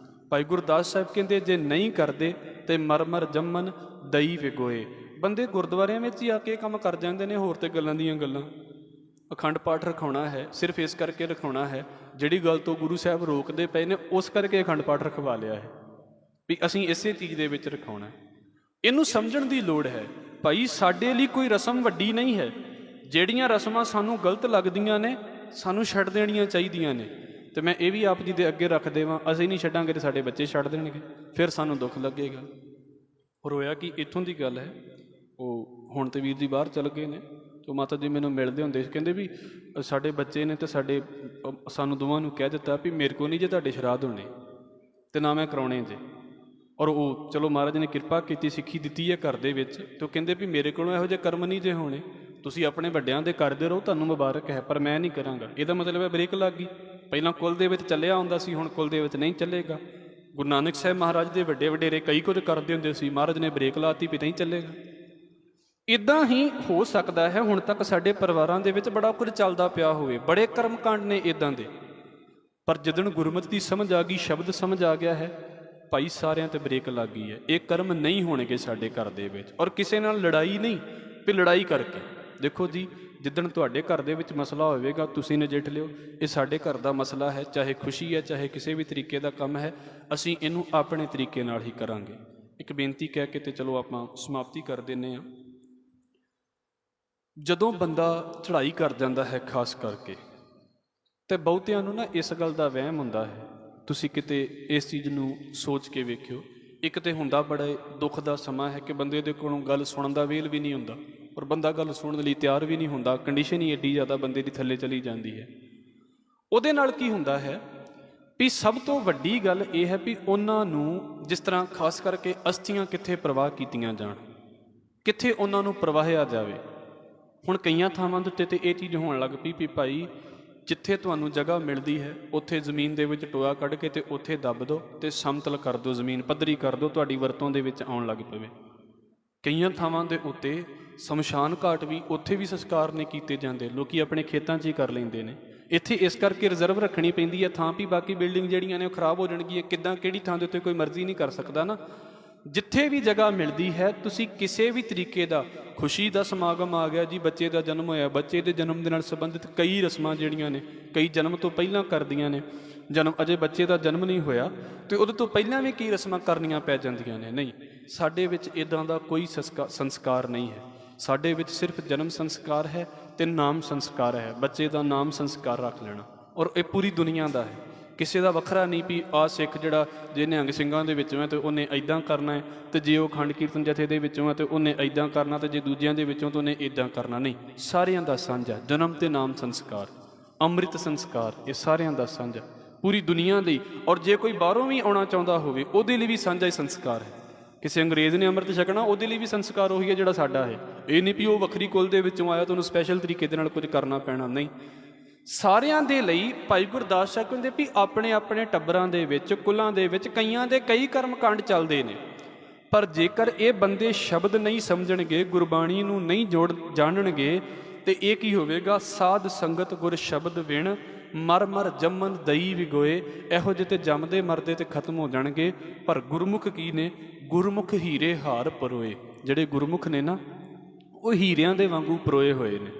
ਭਾਈ ਗੁਰਦਾਸ ਸਾਹਿਬ ਕਹਿੰਦੇ ਜੇ ਨਹੀਂ ਕਰਦੇ ਤੇ ਮਰ ਮਰ ਜੰਮਨ ਦਈ ਵਿਗੋਏ। ਬੰਦੇ ਗੁਰਦੁਆਰਿਆਂ ਵਿੱਚ ਹੀ ਆ ਕੇ ਕੰਮ ਕਰ ਜਾਂਦੇ ਨੇ, ਹੋਰ ਤੇ ਗੱਲਾਂ ਦੀਆਂ ਗੱਲਾਂ। ਅਖੰਡ ਪਾਠ ਰਖਾਉਣਾ ਹੈ ਸਿਰਫ ਇਸ ਕਰਕੇ ਰਖਾਉਣਾ ਹੈ, ਜਿਹੜੀ ਗੱਲ ਤੋਂ ਗੁਰੂ ਸਾਹਿਬ ਰੋਕਦੇ ਪਏ ਨੇ ਉਸ ਕਰਕੇ ਅਖੰਡ ਪਾਠ ਰਖਵਾ ਲਿਆ ਹੈ ਵੀ ਅਸੀਂ ਇਸੇ ਚੀਜ਼ ਦੇ ਵਿੱਚ ਰਖਾਉਣਾ। ਇਹਨੂੰ ਸਮਝਣ ਦੀ ਲੋੜ ਹੈ ਭਾਈ। ਸਾਡੇ ਲਈ ਕੋਈ ਰਸਮ ਵੱਡੀ ਨਹੀਂ ਹੈ। ਜਿਹੜੀਆਂ ਰਸਮਾਂ ਸਾਨੂੰ ਗਲਤ ਲੱਗਦੀਆਂ ਨੇ ਸਾਨੂੰ ਛੱਡ ਦੇਣੀਆਂ ਚਾਹੀਦੀਆਂ ਨੇ। ਅਤੇ ਮੈਂ ਇਹ ਵੀ ਆਪ ਜੀ ਦੇ ਅੱਗੇ ਰੱਖ ਦੇਵਾਂ, ਅਸੀਂ ਨਹੀਂ ਛੱਡਾਂਗੇ ਤਾਂ ਸਾਡੇ ਬੱਚੇ ਛੱਡ ਦੇਣਗੇ, ਫਿਰ ਸਾਨੂੰ ਦੁੱਖ ਲੱਗੇਗਾ। ਪਰ ਹੋਇਆ ਕਿ ਇੱਥੋਂ ਦੀ ਗੱਲ ਹੈ, ਉਹ ਹੁਣ ਤੇ ਵੀਰ ਜੀ ਬਾਹਰ ਚਲੇ ਗਏ ਨੇ। ਉਹ ਮਾਤਾ ਜੀ ਮੈਨੂੰ ਮਿਲਦੇ ਹੁੰਦੇ ਸੀ, ਕਹਿੰਦੇ ਵੀ ਸਾਡੇ ਬੱਚੇ ਨੇ ਅਤੇ ਸਾਨੂੰ ਦੋਵਾਂ ਨੂੰ ਕਹਿ ਦਿੱਤਾ ਵੀ ਮੇਰੇ ਕੋਲ ਨਹੀਂ ਜੇ ਤੁਹਾਡੇ ਸ਼ਰਾਧ ਹੋਣੇ ਅਤੇ ਨਾ ਮੈਂ ਕਰਾਉਣੇ ਜੇ। ਔਰ ਉਹ ਚਲੋ ਮਹਾਰਾਜ ਨੇ ਕਿਰਪਾ ਕੀਤੀ, ਸਿੱਖੀ ਦਿੱਤੀ ਹੈ ਘਰ ਦੇ ਵਿੱਚ, ਅਤੇ ਉਹ ਕਹਿੰਦੇ ਵੀ ਮੇਰੇ ਕੋਲੋਂ ਇਹੋ ਜਿਹੇ ਕਰਮ ਨਹੀਂ ਜੇ ਹੋਣੇ। ਤੁਸੀਂ ਆਪਣੇ ਵੱਡਿਆਂ ਦੇ ਕਰਦੇ ਰਹੋ, ਤੁਹਾਨੂੰ ਮੁਬਾਰਕ ਹੈ, ਪਰ ਮੈਂ ਨਹੀਂ ਕਰਾਂਗਾ। ਇਹਦਾ ਮਤਲਬ ਹੈ ਬ੍ਰੇਕ ਲੱਗ ਗਈ। ਪਹਿਲਾਂ ਕੁਲ ਦੇ ਵਿੱਚ ਚੱਲਿਆ ਹੁੰਦਾ ਸੀ, ਹੁਣ ਕੁਲ ਦੇ ਵਿੱਚ ਨਹੀਂ ਚੱਲੇਗਾ। ਗੁਰੂ ਨਾਨਕ ਸਾਹਿਬ ਮਹਾਰਾਜ ਦੇ ਵੱਡੇ ਵਡੇਰੇ ਕਈ ਕੁਝ ਕਰਦੇ ਹੁੰਦੇ ਸੀ, ਮਹਾਰਾਜ ਨੇ ਬ੍ਰੇਕ ਲਾਤੀ ਵੀ ਨਹੀਂ ਚੱਲੇਗਾ। ਇੱਦਾਂ ਹੀ ਹੋ ਸਕਦਾ ਹੈ ਹੁਣ ਤੱਕ ਸਾਡੇ ਪਰਿਵਾਰਾਂ ਦੇ ਵਿੱਚ ਬੜਾ ਕੁਝ ਚੱਲਦਾ ਪਿਆ ਹੋਵੇ, ਬੜੇ ਕਰਮ ਕਾਂਡ ਨੇ ਇੱਦਾਂ ਦੇ, ਪਰ ਜਿੱਦਣ ਗੁਰਮਤਿ ਦੀ ਸਮਝ ਆ ਗਈ, ਸ਼ਬਦ ਸਮਝ ਆ ਗਿਆ ਹੈ, ਭਾਈ ਸਾਰਿਆਂ 'ਤੇ ਬ੍ਰੇਕ ਲੱਗ ਗਈ ਹੈ। ਇਹ ਕਰਮ ਨਹੀਂ ਹੋਣਗੇ ਸਾਡੇ ਘਰ ਦੇ ਵਿੱਚ। ਔਰ ਕਿਸੇ ਨਾਲ ਲੜਾਈ ਨਹੀਂ ਵੀ ਲੜਾਈ ਕਰਕੇ ਦੇਖੋ ਜੀ, ਜਿੱਦਣ ਤੁਹਾਡੇ ਘਰ ਦੇ ਵਿੱਚ ਮਸਲਾ ਹੋਵੇਗਾ ਤੁਸੀਂ ਨਜਿੱਠ ਲਿਓ, ਇਹ ਸਾਡੇ ਘਰ ਦਾ ਮਸਲਾ ਹੈ, ਚਾਹੇ ਖੁਸ਼ੀ ਹੈ ਚਾਹੇ ਕਿਸੇ ਵੀ ਤਰੀਕੇ ਦਾ ਕੰਮ ਹੈ, ਅਸੀਂ ਇਹਨੂੰ ਆਪਣੇ ਤਰੀਕੇ ਨਾਲ ਹੀ ਕਰਾਂਗੇ। ਇੱਕ ਬੇਨਤੀ ਕਹਿ ਕੇ ਤੇ ਚਲੋ ਆਪਾਂ ਸਮਾਪਤੀ ਕਰ ਦਿੰਦੇ ਹਾਂ। ਜਦੋਂ ਬੰਦਾ ਚੜ੍ਹਾਈ ਕਰ ਜਾਂਦਾ ਹੈ ਖਾਸ ਕਰਕੇ, ਤੇ ਬਹੁਤਿਆਂ ਨੂੰ ਨਾ ਇਸ ਗੱਲ ਦਾ ਵਹਿਮ ਹੁੰਦਾ ਹੈ। ਤੁਸੀਂ ਕਿਤੇ ਇਸ ਚੀਜ਼ ਨੂੰ ਸੋਚ ਕੇ ਵੇਖਿਓ। ਇੱਕ ਤੇ ਹੁੰਦਾ ਬੜਾ ਦੁੱਖ ਦਾ ਸਮਾਂ ਹੈ ਕਿ ਬੰਦੇ ਦੇ ਕੋਲੋਂ ਗੱਲ ਸੁਣਨ ਦਾ ਵੇਲ ਵੀ ਨਹੀਂ ਹੁੰਦਾ, ਔਰ ਬੰਦਾ ਗੱਲ ਸੁਣਨ ਲਈ ਤਿਆਰ ਵੀ ਨਹੀਂ ਹੁੰਦਾ। ਕੰਡੀਸ਼ਨ ਹੀ ਐਡੀ ਜ਼ਿਆਦਾ ਬੰਦੇ ਦੀ ਥੱਲੇ ਚਲੀ ਜਾਂਦੀ ਹੈ। ਉਹਦੇ ਨਾਲ ਕੀ ਹੁੰਦਾ ਹੈ ਵੀ ਸਭ ਤੋਂ ਵੱਡੀ ਗੱਲ ਇਹ ਹੈ ਵੀ ਉਹਨਾਂ ਨੂੰ ਜਿਸ ਤਰ੍ਹਾਂ ਖਾਸ ਕਰਕੇ ਅਸਥੀਆਂ ਕਿੱਥੇ ਪ੍ਰਵਾਹ ਕੀਤੀਆਂ ਜਾਣ, ਕਿੱਥੇ ਉਹਨਾਂ ਨੂੰ ਪ੍ਰਵਾਹਿਆ ਜਾਵੇ। ਹੁਣ ਕਈਆਂ ਥਾਵਾਂ ਦੇ ਉੱਤੇ ਤਾਂ ਇਹ ਚੀਜ਼ ਹੋਣ ਲੱਗ ਪਈ ਵੀ ਭਾਈ ਜਿੱਥੇ ਤੁਹਾਨੂੰ ਜਗ੍ਹਾ ਮਿਲਦੀ ਹੈ ਉੱਥੇ ਜ਼ਮੀਨ ਦੇ ਵਿੱਚ ਟੋਆ ਕੱਢ ਕੇ ਅਤੇ ਉੱਥੇ ਦੱਬ ਦਿਓ ਅਤੇ ਸਮਤਲ ਕਰ ਦਿਓ, ਜ਼ਮੀਨ ਪੱਧਰੀ ਕਰ ਦਿਓ, ਤੁਹਾਡੀ ਵਰਤੋਂ ਦੇ ਵਿੱਚ ਆਉਣ ਲੱਗ ਪਵੇ। ਕਈਆਂ ਥਾਵਾਂ ਦੇ ਉੱਤੇ ਸ਼ਮਸ਼ਾਨ ਘਾਟ ਵੀ ਉੱਥੇ ਵੀ ਸੰਸਕਾਰ ਨਹੀਂ ਕੀਤੇ ਜਾਂਦੇ, ਲੋਕ ਆਪਣੇ ਖੇਤਾਂ 'ਚ ਹੀ ਕਰ ਲੈਂਦੇ ਨੇ। ਇੱਥੇ ਇਸ ਕਰਕੇ ਰਿਜ਼ਰਵ ਰੱਖਣੀ ਪੈਂਦੀ ਹੈ ਥਾਂ ਵੀ ਬਾਕੀ ਬਿਲਡਿੰਗ ਜਿਹੜੀਆਂ ਨੇ ਉਹ ਖਰਾਬ ਹੋ ਜਾਣਗੀਆਂ। ਕਿੱਦਾਂ ਕਿਹੜੀ ਥਾਂ ਦੇ ਉੱਤੇ ਕੋਈ ਮਰਜ਼ੀ ਨਹੀਂ ਕਰ ਸਕਦਾ ਨਾ। ਜਿੱਥੇ ਵੀ ਜਗ੍ਹਾ ਮਿਲਦੀ ਹੈ ਤੁਸੀਂ ਕਿਸੇ ਵੀ ਤਰੀਕੇ ਦਾ, ਖੁਸ਼ੀ ਦਾ ਸਮਾਗਮ ਆ ਗਿਆ ਜੀ, ਬੱਚੇ ਦਾ ਜਨਮ ਹੋਇਆ, ਬੱਚੇ ਦੇ ਜਨਮ ਦੇ ਨਾਲ ਸੰਬੰਧਿਤ ਕਈ ਰਸਮਾਂ ਜਿਹੜੀਆਂ ਨੇ ਕਈ ਜਨਮ ਤੋਂ ਪਹਿਲਾਂ ਕਰਦੀਆਂ ਨੇ। ਅਜੇ ਬੱਚੇ ਦਾ ਜਨਮ ਨਹੀਂ ਹੋਇਆ ਅਤੇ ਉਹਦੇ ਤੋਂ ਪਹਿਲਾਂ ਵੀ ਕਈ ਰਸਮਾਂ ਕਰਨੀਆਂ ਪੈ ਜਾਂਦੀਆਂ ਨੇ। ਨਹੀਂ, ਸਾਡੇ ਵਿੱਚ ਇੱਦਾਂ ਦਾ ਕੋਈ ਸੰਸਕਾਰ ਨਹੀਂ ਹੈ। ਸਾਡੇ ਵਿੱਚ ਸਿਰਫ ਜਨਮ ਸੰਸਕਾਰ ਹੈ ਅਤੇ ਨਾਮ ਸੰਸਕਾਰ ਹੈ। ਬੱਚੇ ਦਾ ਨਾਮ ਸੰਸਕਾਰ ਰੱਖ ਲੈਣਾ, ਔਰ ਇਹ ਪੂਰੀ ਦੁਨੀਆ ਦਾ ਹੈ, ਕਿਸੇ ਦਾ ਵੱਖਰਾ ਨਹੀਂ ਵੀ ਆਹ ਸਿੱਖ ਜਿਹੜਾ ਜੇ ਨਿਹੰਗ ਸਿੰਘਾਂ ਦੇ ਵਿੱਚੋਂ ਹੈ ਅਤੇ ਉਹਨੇ ਇੱਦਾਂ ਕਰਨਾ ਹੈ, ਅਤੇ ਜੇ ਉਹ ਅਖੰਡ ਕੀਰਤਨ ਜਥੇ ਦੇ ਵਿੱਚੋਂ ਹੈ ਅਤੇ ਉਹਨੇ ਇੱਦਾਂ ਕਰਨਾ, ਅਤੇ ਜੇ ਦੂਜਿਆਂ ਦੇ ਵਿੱਚੋਂ ਤਾਂ ਉਹਨੇ ਇੱਦਾਂ ਕਰਨਾ। ਨਹੀਂ, ਸਾਰਿਆਂ ਦਾ ਸਾਂਝਾ ਜਨਮ ਅਤੇ ਨਾਮ ਸੰਸਕਾਰ, ਅੰਮ੍ਰਿਤ ਸੰਸਕਾਰ, ਇਹ ਸਾਰਿਆਂ ਦਾ ਸਾਂਝਾ ਪੂਰੀ ਦੁਨੀਆ ਲਈ। ਔਰ ਜੇ ਕੋਈ ਬਾਹਰੋਂ ਵੀ ਆਉਣਾ ਚਾਹੁੰਦਾ ਹੋਵੇ ਉਹਦੇ ਲਈ ਵੀ ਸਾਂਝਾ ਹੀ ਸੰਸਕਾਰ ਹੈ। ਕਿਸੇ ਅੰਗਰੇਜ਼ ਨੇ ਅੰਮ੍ਰਿਤ ਛਕਣਾ, ਉਹਦੇ ਲਈ ਵੀ ਸੰਸਕਾਰ ਉਹੀ ਹੈ ਜਿਹੜਾ ਸਾਡਾ ਹੈ। ਇਹ ਨਹੀਂ ਵੀ ਉਹ ਵੱਖਰੀ ਕੁਲ ਦੇ ਵਿੱਚੋਂ ਆਇਆ ਤਾਂ ਉਹਨੂੰ ਸਪੈਸ਼ਲ ਤਰੀਕੇ ਦੇ ਨਾਲ ਕੁਝ ਕਰਨਾ ਪੈਣਾ। ਨਹੀਂ, ਸਾਰਿਆਂ ਦੇ ਲਈ ਭਾਈ ਗੁਰਦਾਸ ਸਾਹਿਬ ਕਹਿੰਦੇ ਵੀ ਆਪਣੇ ਆਪਣੇ ਟੱਬਰਾਂ ਦੇ ਵਿੱਚ, ਕੁਲਾਂ ਦੇ ਵਿੱਚ ਕਈਆਂ ਦੇ ਕਈ ਕਰਮ ਕਾਂਡ ਚੱਲਦੇ ਨੇ, ਪਰ ਜੇਕਰ ਇਹ ਬੰਦੇ ਸ਼ਬਦ ਨਹੀਂ ਸਮਝਣਗੇ, ਗੁਰਬਾਣੀ ਨੂੰ ਨਹੀਂ ਜਾਣਨਗੇ, ਤੇ ਇਹ ਕੀ ਹੋਵੇਗਾ? ਸਾਧ ਸੰਗਤ ਗੁਰ ਸ਼ਬਦ ਵਿਣ, ਮਰ ਮਰ ਜੰਮਨ ਦਈ ਵਿਗੋਏ। ਇਹੋ ਜਿਹੇ ਤੇ ਜੰਮਦੇ ਮਰਦੇ ਤੇ ਖਤਮ ਹੋ ਜਾਣਗੇ। ਪਰ ਗੁਰਮੁਖ ਕੀ ਨੇ? ਗੁਰਮੁਖ ਹੀਰੇ ਹਾਰ ਪਰੋਏ। ਜਿਹੜੇ ਗੁਰਮੁਖ ਨੇ ਨਾ, ਉਹ ਹੀਰਿਆਂ ਦੇ ਵਾਂਗੂ ਪਰੋਏ ਹੋਏ ਨੇ।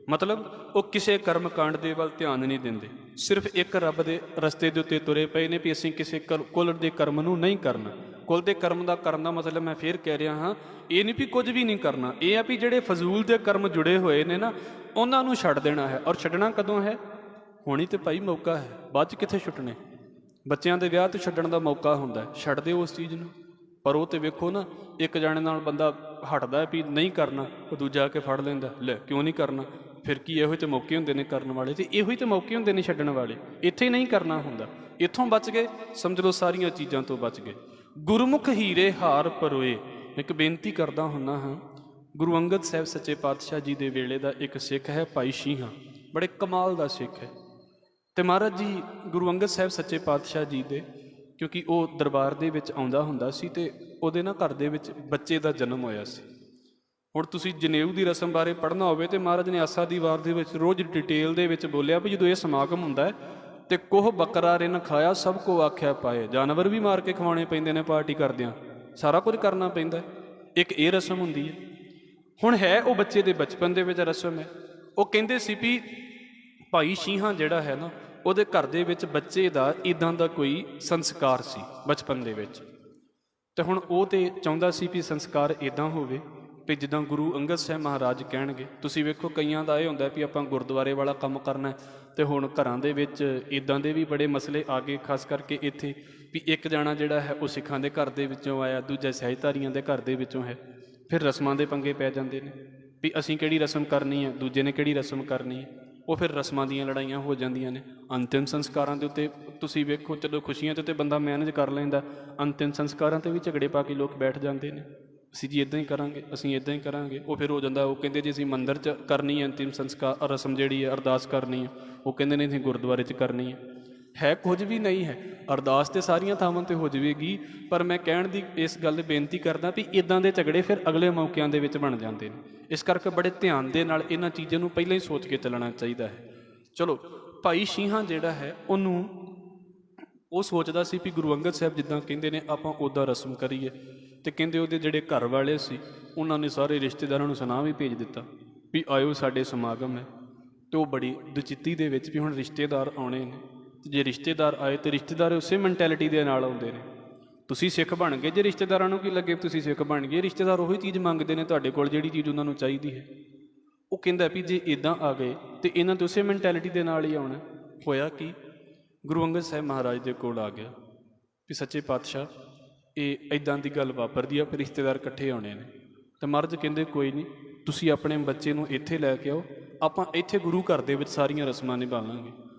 ਮਤਲਬ ਉਹ ਕਿਸੇ ਕਰਮ ਕਾਂਡ ਦੇ ਵੱਲ ਧਿਆਨ ਨਹੀਂ ਦਿੰਦੇ, ਸਿਰਫ ਇੱਕ ਰੱਬ ਦੇ ਰਸਤੇ ਦੇ ਉੱਤੇ ਤੁਰੇ ਪਏ ਨੇ ਵੀ ਅਸੀਂ ਕਿਸੇ ਕੁਲ ਦੇ ਕਰਮ ਨੂੰ ਨਹੀਂ ਕਰਨਾ। ਕੁਲ ਦੇ ਕਰਮ ਦਾ ਕਰਨ ਦਾ ਮਤਲਬ ਮੈਂ ਫੇਰ ਕਹਿ ਰਿਹਾ ਹਾਂ, ਇਹ ਨਹੀਂ ਵੀ ਕੁਝ ਵੀ ਨਹੀਂ ਕਰਨਾ, ਇਹ ਆ ਵੀ ਜਿਹੜੇ ਫਜ਼ੂਲ ਦੇ ਕਰਮ ਜੁੜੇ ਹੋਏ ਨੇ ਨਾ, ਉਹਨਾਂ ਨੂੰ ਛੱਡ ਦੇਣਾ ਹੈ। ਔਰ ਛੱਡਣਾ ਕਦੋਂ ਹੈ? ਹੁਣੀ ਤੇ ਭਾਈ ਮੌਕਾ ਹੈ, ਬਾਅਦ 'ਚ ਕਿੱਥੇ ਛੁੱਟਣੇ। ਬੱਚਿਆਂ ਦੇ ਵਿਆਹ 'ਤੇ ਛੱਡਣ ਦਾ ਮੌਕਾ ਹੁੰਦਾ, ਛੱਡ ਦਿਓ ਉਸ ਚੀਜ਼ ਨੂੰ। ਪਰ ਉਹ ਤੇ ਵੇਖੋ ਨਾ, ਇੱਕ ਜਾਣੇ ਨਾਲ ਬੰਦਾ ਹਟਦਾ ਵੀ ਨਹੀਂ ਕਰਨਾ, ਉਹ ਦੂਜਾ ਆ ਕੇ ਫੜ ਲੈਂਦਾ, ਲੈ ਕਿਉਂ ਨਹੀਂ ਕਰਨਾ। ਫਿਰ ਕੀ ਇਹੋ ਜਿਹੇ ਮੌਕੇ ਹੁੰਦੇ ਨੇ ਕਰਨ ਵਾਲੇ, ਤੇ ਇਹੋ ਹੀ ਤਾਂ ਮੌਕੇ ਹੁੰਦੇ ਨੇ ਛੱਡਣ ਵਾਲੇ। ਇੱਥੇ ਨਹੀਂ ਕਰਨਾ ਹੁੰਦਾ, ਇੱਥੋਂ ਬਚ ਗਏ, ਸਮਝ ਲਓ ਸਾਰੀਆਂ ਚੀਜ਼ਾਂ ਤੋਂ ਬਚ ਗਏ। ਗੁਰਮੁਖ ਹੀਰੇ ਹਾਰ ਪਰੋਏ। ਇੱਕ ਬੇਨਤੀ ਕਰਦਾ ਹੁੰਦਾ ਹਾਂ, ਗੁਰੂ ਅੰਗਦ ਸਾਹਿਬ ਸੱਚੇ ਪਾਤਸ਼ਾਹ ਜੀ ਦੇ ਵੇਲੇ ਦਾ ਇੱਕ ਸਿੱਖ ਹੈ, ਭਾਈ ਸ਼ੀਹਾਂ, ਬੜੇ ਕਮਾਲ ਦਾ ਸਿੱਖ ਹੈ। ਤੇ ਮਹਾਰਾਜ ਜੀ ਗੁਰੂ ਅੰਗਦ ਸਾਹਿਬ ਸੱਚੇ ਪਾਤਸ਼ਾਹ ਜੀ ਦੇ, ਕਿਉਂਕਿ ਉਹ ਦਰਬਾਰ ਦੇ ਵਿੱਚ ਆਉਂਦਾ ਹੁੰਦਾ ਸੀ ਤੇ ਉਹਦੇ ਨਾ ਘਰ ਦੇ ਵਿੱਚ ਬੱਚੇ ਦਾ ਜਨਮ ਹੋਇਆ ਸੀ। ਹੁਣ ਤੁਸੀਂ ਜਨੇਊ ਦੀ ਰਸਮ ਬਾਰੇ ਪੜ੍ਹਨਾ ਹੋਵੇ ਤੇ ਮਹਾਰਾਜ ਨੇ ਆਸਾ ਦੀ ਵਾਰ ਦੇ ਵਿੱਚ ਰੋਜ਼ ਡਿਟੇਲ ਦੇ ਵਿੱਚ ਬੋਲਿਆ ਵੀ ਜਦੋਂ ਇਹ ਸਮਾਗਮ ਹੁੰਦਾ ਹੈ ਤੇ ਕੋਹ ਬੱਕਰਾ ਰਿਨ ਖਾਇਆ ਸਭ ਕੋ ਆਖਿਆ ਪਾਏ। ਜਾਨਵਰ ਵੀ ਮਾਰ ਕੇ ਖਵਾਉਣੇ ਪੈਂਦੇ ਨੇ ਪਾਰਟੀ ਕਰਦਿਆਂ, ਸਾਰਾ ਕੁਝ ਕਰਨਾ ਪੈਂਦਾ। ਇੱਕ ਇਹ ਰਸਮ ਹੁੰਦੀ ਹੈ। ਹੁਣ ਹੈ ਉਹ ਬੱਚੇ ਦੇ ਬਚਪਨ ਦੇ ਵਿੱਚ ਰਸਮ ਹੈ। ਉਹ ਕਹਿੰਦੇ ਸੀ ਵੀ ਭਾਈ ਸ਼ੀਹਾਂ ਜਿਹੜਾ ਹੈ ਨਾ, ਉਹਦੇ ਘਰ ਦੇ ਵਿੱਚ ਬੱਚੇ ਦਾ ਇੱਦਾਂ ਦਾ ਕੋਈ ਸੰਸਕਾਰ ਸੀ ਬਚਪਨ ਦੇ ਵਿੱਚ। ਤੇ ਹੁਣ ਉਹ ਤੇ ਚਾਹੁੰਦਾ ਸੀ ਵੀ ਸੰਸਕਾਰ ਇੱਦਾਂ ਹੋਵੇ ਵੀ ਜਿੱਦਾਂ ਗੁਰੂ ਅੰਗਦ ਸਾਹਿਬ ਮਹਾਰਾਜ ਕਹਿਣਗੇ। ਤੁਸੀਂ ਵੇਖੋ ਕਈਆਂ ਦਾ ਇਹ ਹੁੰਦਾ ਵੀ ਆਪਾਂ ਗੁਰਦੁਆਰੇ ਵਾਲਾ ਕੰਮ ਕਰਨਾ, ਤੇ ਹੁਣ ਘਰਾਂ ਦੇ ਵਿੱਚ ਇੱਦਾਂ ਦੇ ਵੀ ਬੜੇ ਮਸਲੇ ਆ ਗਏ, ਖਾਸ ਕਰਕੇ ਇੱਥੇ ਵੀ ਇੱਕ ਜਾਣਾ ਜਿਹੜਾ ਹੈ ਉਹ ਸਿੱਖਾਂ ਦੇ ਘਰ ਦੇ ਵਿੱਚੋਂ ਆਇਆ, ਦੂਜਾ ਸਹਿਜਧਾਰੀਆਂ ਦੇ ਘਰ ਦੇ ਵਿੱਚੋਂ ਹੈ। ਫਿਰ ਰਸਮਾਂ ਦੇ ਪੰਗੇ ਪੈ ਜਾਂਦੇ ਨੇ ਵੀ ਅਸੀਂ ਕਿਹੜੀ ਰਸਮ ਕਰਨੀ ਹੈ, ਦੂਜੇ ਨੇ ਕਿਹੜੀ ਰਸਮ ਕਰਨੀ ਹੈ। ਉਹ ਫਿਰ ਰਸਮਾਂ ਦੀਆਂ ਲੜਾਈਆਂ ਹੋ ਜਾਂਦੀਆਂ ਨੇ। ਅੰਤਿਮ ਸੰਸਕਾਰਾਂ ਦੇ ਉੱਤੇ ਤੁਸੀਂ ਵੇਖੋ, ਚਲੋ ਖੁਸ਼ੀਆਂ ਦੇ ਉੱਤੇ ਬੰਦਾ ਮੈਨੇਜ ਕਰ ਲੈਂਦਾ, ਅੰਤਿਮ ਸੰਸਕਾਰਾਂ 'ਤੇ ਵੀ ਝਗੜੇ ਪਾ ਕੇ ਲੋਕ ਬੈਠ ਜਾਂਦੇ ਨੇ। ਅਸੀਂ ਜੀ ਇੱਦਾਂ ਹੀ ਕਰਾਂਗੇ, ਅਸੀਂ ਇੱਦਾਂ ਹੀ ਕਰਾਂਗੇ। ਉਹ ਫਿਰ ਹੋ ਜਾਂਦਾ, ਉਹ ਕਹਿੰਦੇ ਜੀ ਅਸੀਂ ਮੰਦਿਰ 'ਚ ਕਰਨੀ ਹੈ ਅੰਤਿਮ ਸੰਸਕਾਰ ਰਸਮ ਜਿਹੜੀ ਹੈ, ਅਰਦਾਸ ਕਰਨੀ ਹੈ। ਉਹ ਕਹਿੰਦੇ ਨੇ ਅਸੀਂ ਗੁਰਦੁਆਰੇ 'ਚ ਕਰਨੀ ਹੈ ਕੁਝ ਵੀ ਨਹੀਂ ਹੈ। ਅਰਦਾਸ ਤੇ ਸਾਰੀਆਂ ਥਾਵਾਂ 'ਤੇ ਹੋ ਜਾਵੇਗੀ, ਪਰ ਮੈਂ ਕਹਿਣ ਦੀ ਇਸ ਗੱਲ ਦੀ ਬੇਨਤੀ ਕਰਦਾ ਵੀ ਇੱਦਾਂ ਦੇ ਝਗੜੇ ਫਿਰ ਅਗਲੇ ਮੌਕਿਆਂ ਦੇ ਵਿੱਚ ਬਣ ਜਾਂਦੇ ਨੇ। ਇਸ ਕਰਕੇ ਬੜੇ ਧਿਆਨ ਦੇ ਨਾਲ ਇਹਨਾਂ ਚੀਜ਼ਾਂ ਨੂੰ ਪਹਿਲਾਂ ਹੀ ਸੋਚ ਕੇ ਚੱਲਣਾ ਚਾਹੀਦਾ ਹੈ। ਚਲੋ ਭਾਈ ਸ਼ੀਹਾਂ ਜਿਹੜਾ ਹੈ, ਉਹਨੂੰ ਉਹ ਸੋਚਦਾ ਸੀ ਵੀ ਗੁਰੂ ਅੰਗਦ ਸਾਹਿਬ ਜਿੱਦਾਂ ਕਹਿੰਦੇ ਨੇ ਆਪਾਂ ਉੱਦਾਂ ਰਸਮ ਕਰੀਏ। ਤੇ ਕਹਿੰਦੇ ਉਹਦੇ ਜਿਹੜੇ ਘਰ ਵਾਲੇ ਸੀ, ਉਹਨਾਂ ਨੇ ਸਾਰੇ ਰਿਸ਼ਤੇਦਾਰਾਂ ਨੂੰ ਸੁਨਾਹ ਵੀ ਭੇਜ ਦਿੱਤਾ ਵੀ ਆਇਓ ਸਾਡੇ ਸਮਾਗਮ ਹੈ। ਤੇ ਉਹ ਬੜੀ ਦੁਚਿੱਤੀ ਦੇ ਵਿੱਚ ਵੀ ਹੁਣ ਰਿਸ਼ਤੇਦਾਰ ਆਉਣੇ ਨੇ, ਤੇ ਜੇ ਰਿਸ਼ਤੇਦਾਰ ਆਏ ਤੇ ਰਿਸ਼ਤੇਦਾਰ ਉਸੇ ਮੈਂਟੈਲਿਟੀ ਦੇ ਨਾਲ ਆਉਂਦੇ ਨੇ। ਤੁਸੀਂ ਸਿੱਖ ਬਣ ਗਏ, ਜੇ ਰਿਸ਼ਤੇਦਾਰਾਂ ਨੂੰ ਕੀ ਲੱਗੇ ਤੁਸੀਂ ਸਿੱਖ ਬਣ ਗਏ, ਰਿਸ਼ਤੇਦਾਰ ਉਹੀ ਚੀਜ਼ ਮੰਗਦੇ ਨੇ ਤੁਹਾਡੇ ਕੋਲ ਜਿਹੜੀ ਚੀਜ਼ ਉਹਨਾਂ ਨੂੰ ਚਾਹੀਦੀ ਹੈ। ਉਹ ਕਹਿੰਦਾ ਵੀ ਜੇ ਇੱਦਾਂ ਆ ਗਏ ਤੇ ਇਹਨਾਂ ਤੇ ਉਸੇ ਮੈਂਟੈਲਿਟੀ ਦੇ ਨਾਲ ਹੀ ਆਉਣਾ। ਹੋਇਆ ਕਿ ਗੁਰੂ ਅੰਗਦ ਸਾਹਿਬ ਮਹਾਰਾਜ ਦੇ ਕੋਲ ਆ ਗਿਆ ਵੀ ਸੱਚੇ ਪਾਤਸ਼ਾਹ ਇਹ ਇੱਦਾਂ ਦੀ ਗੱਲ ਵਾਪਰਦੀ ਆ, ਫਿਰ ਰਿਸ਼ਤੇਦਾਰ ਇਕੱਠੇ ਆਉਣੇ ਨੇ। ਤੇ ਮਹਾਰਾਜ ਕਹਿੰਦੇ ਕੋਈ ਨਹੀਂ, ਤੁਸੀਂ ਆਪਣੇ ਬੱਚੇ ਨੂੰ ਇੱਥੇ ਲੈ ਕੇ ਆਓ, ਆਪਾਂ ਇੱਥੇ ਗੁਰੂ ਘਰ ਦੇ ਵਿੱਚ ਸਾਰੀਆਂ ਰਸਮਾਂ ਨਿਭਾਵਾਂਗੇ।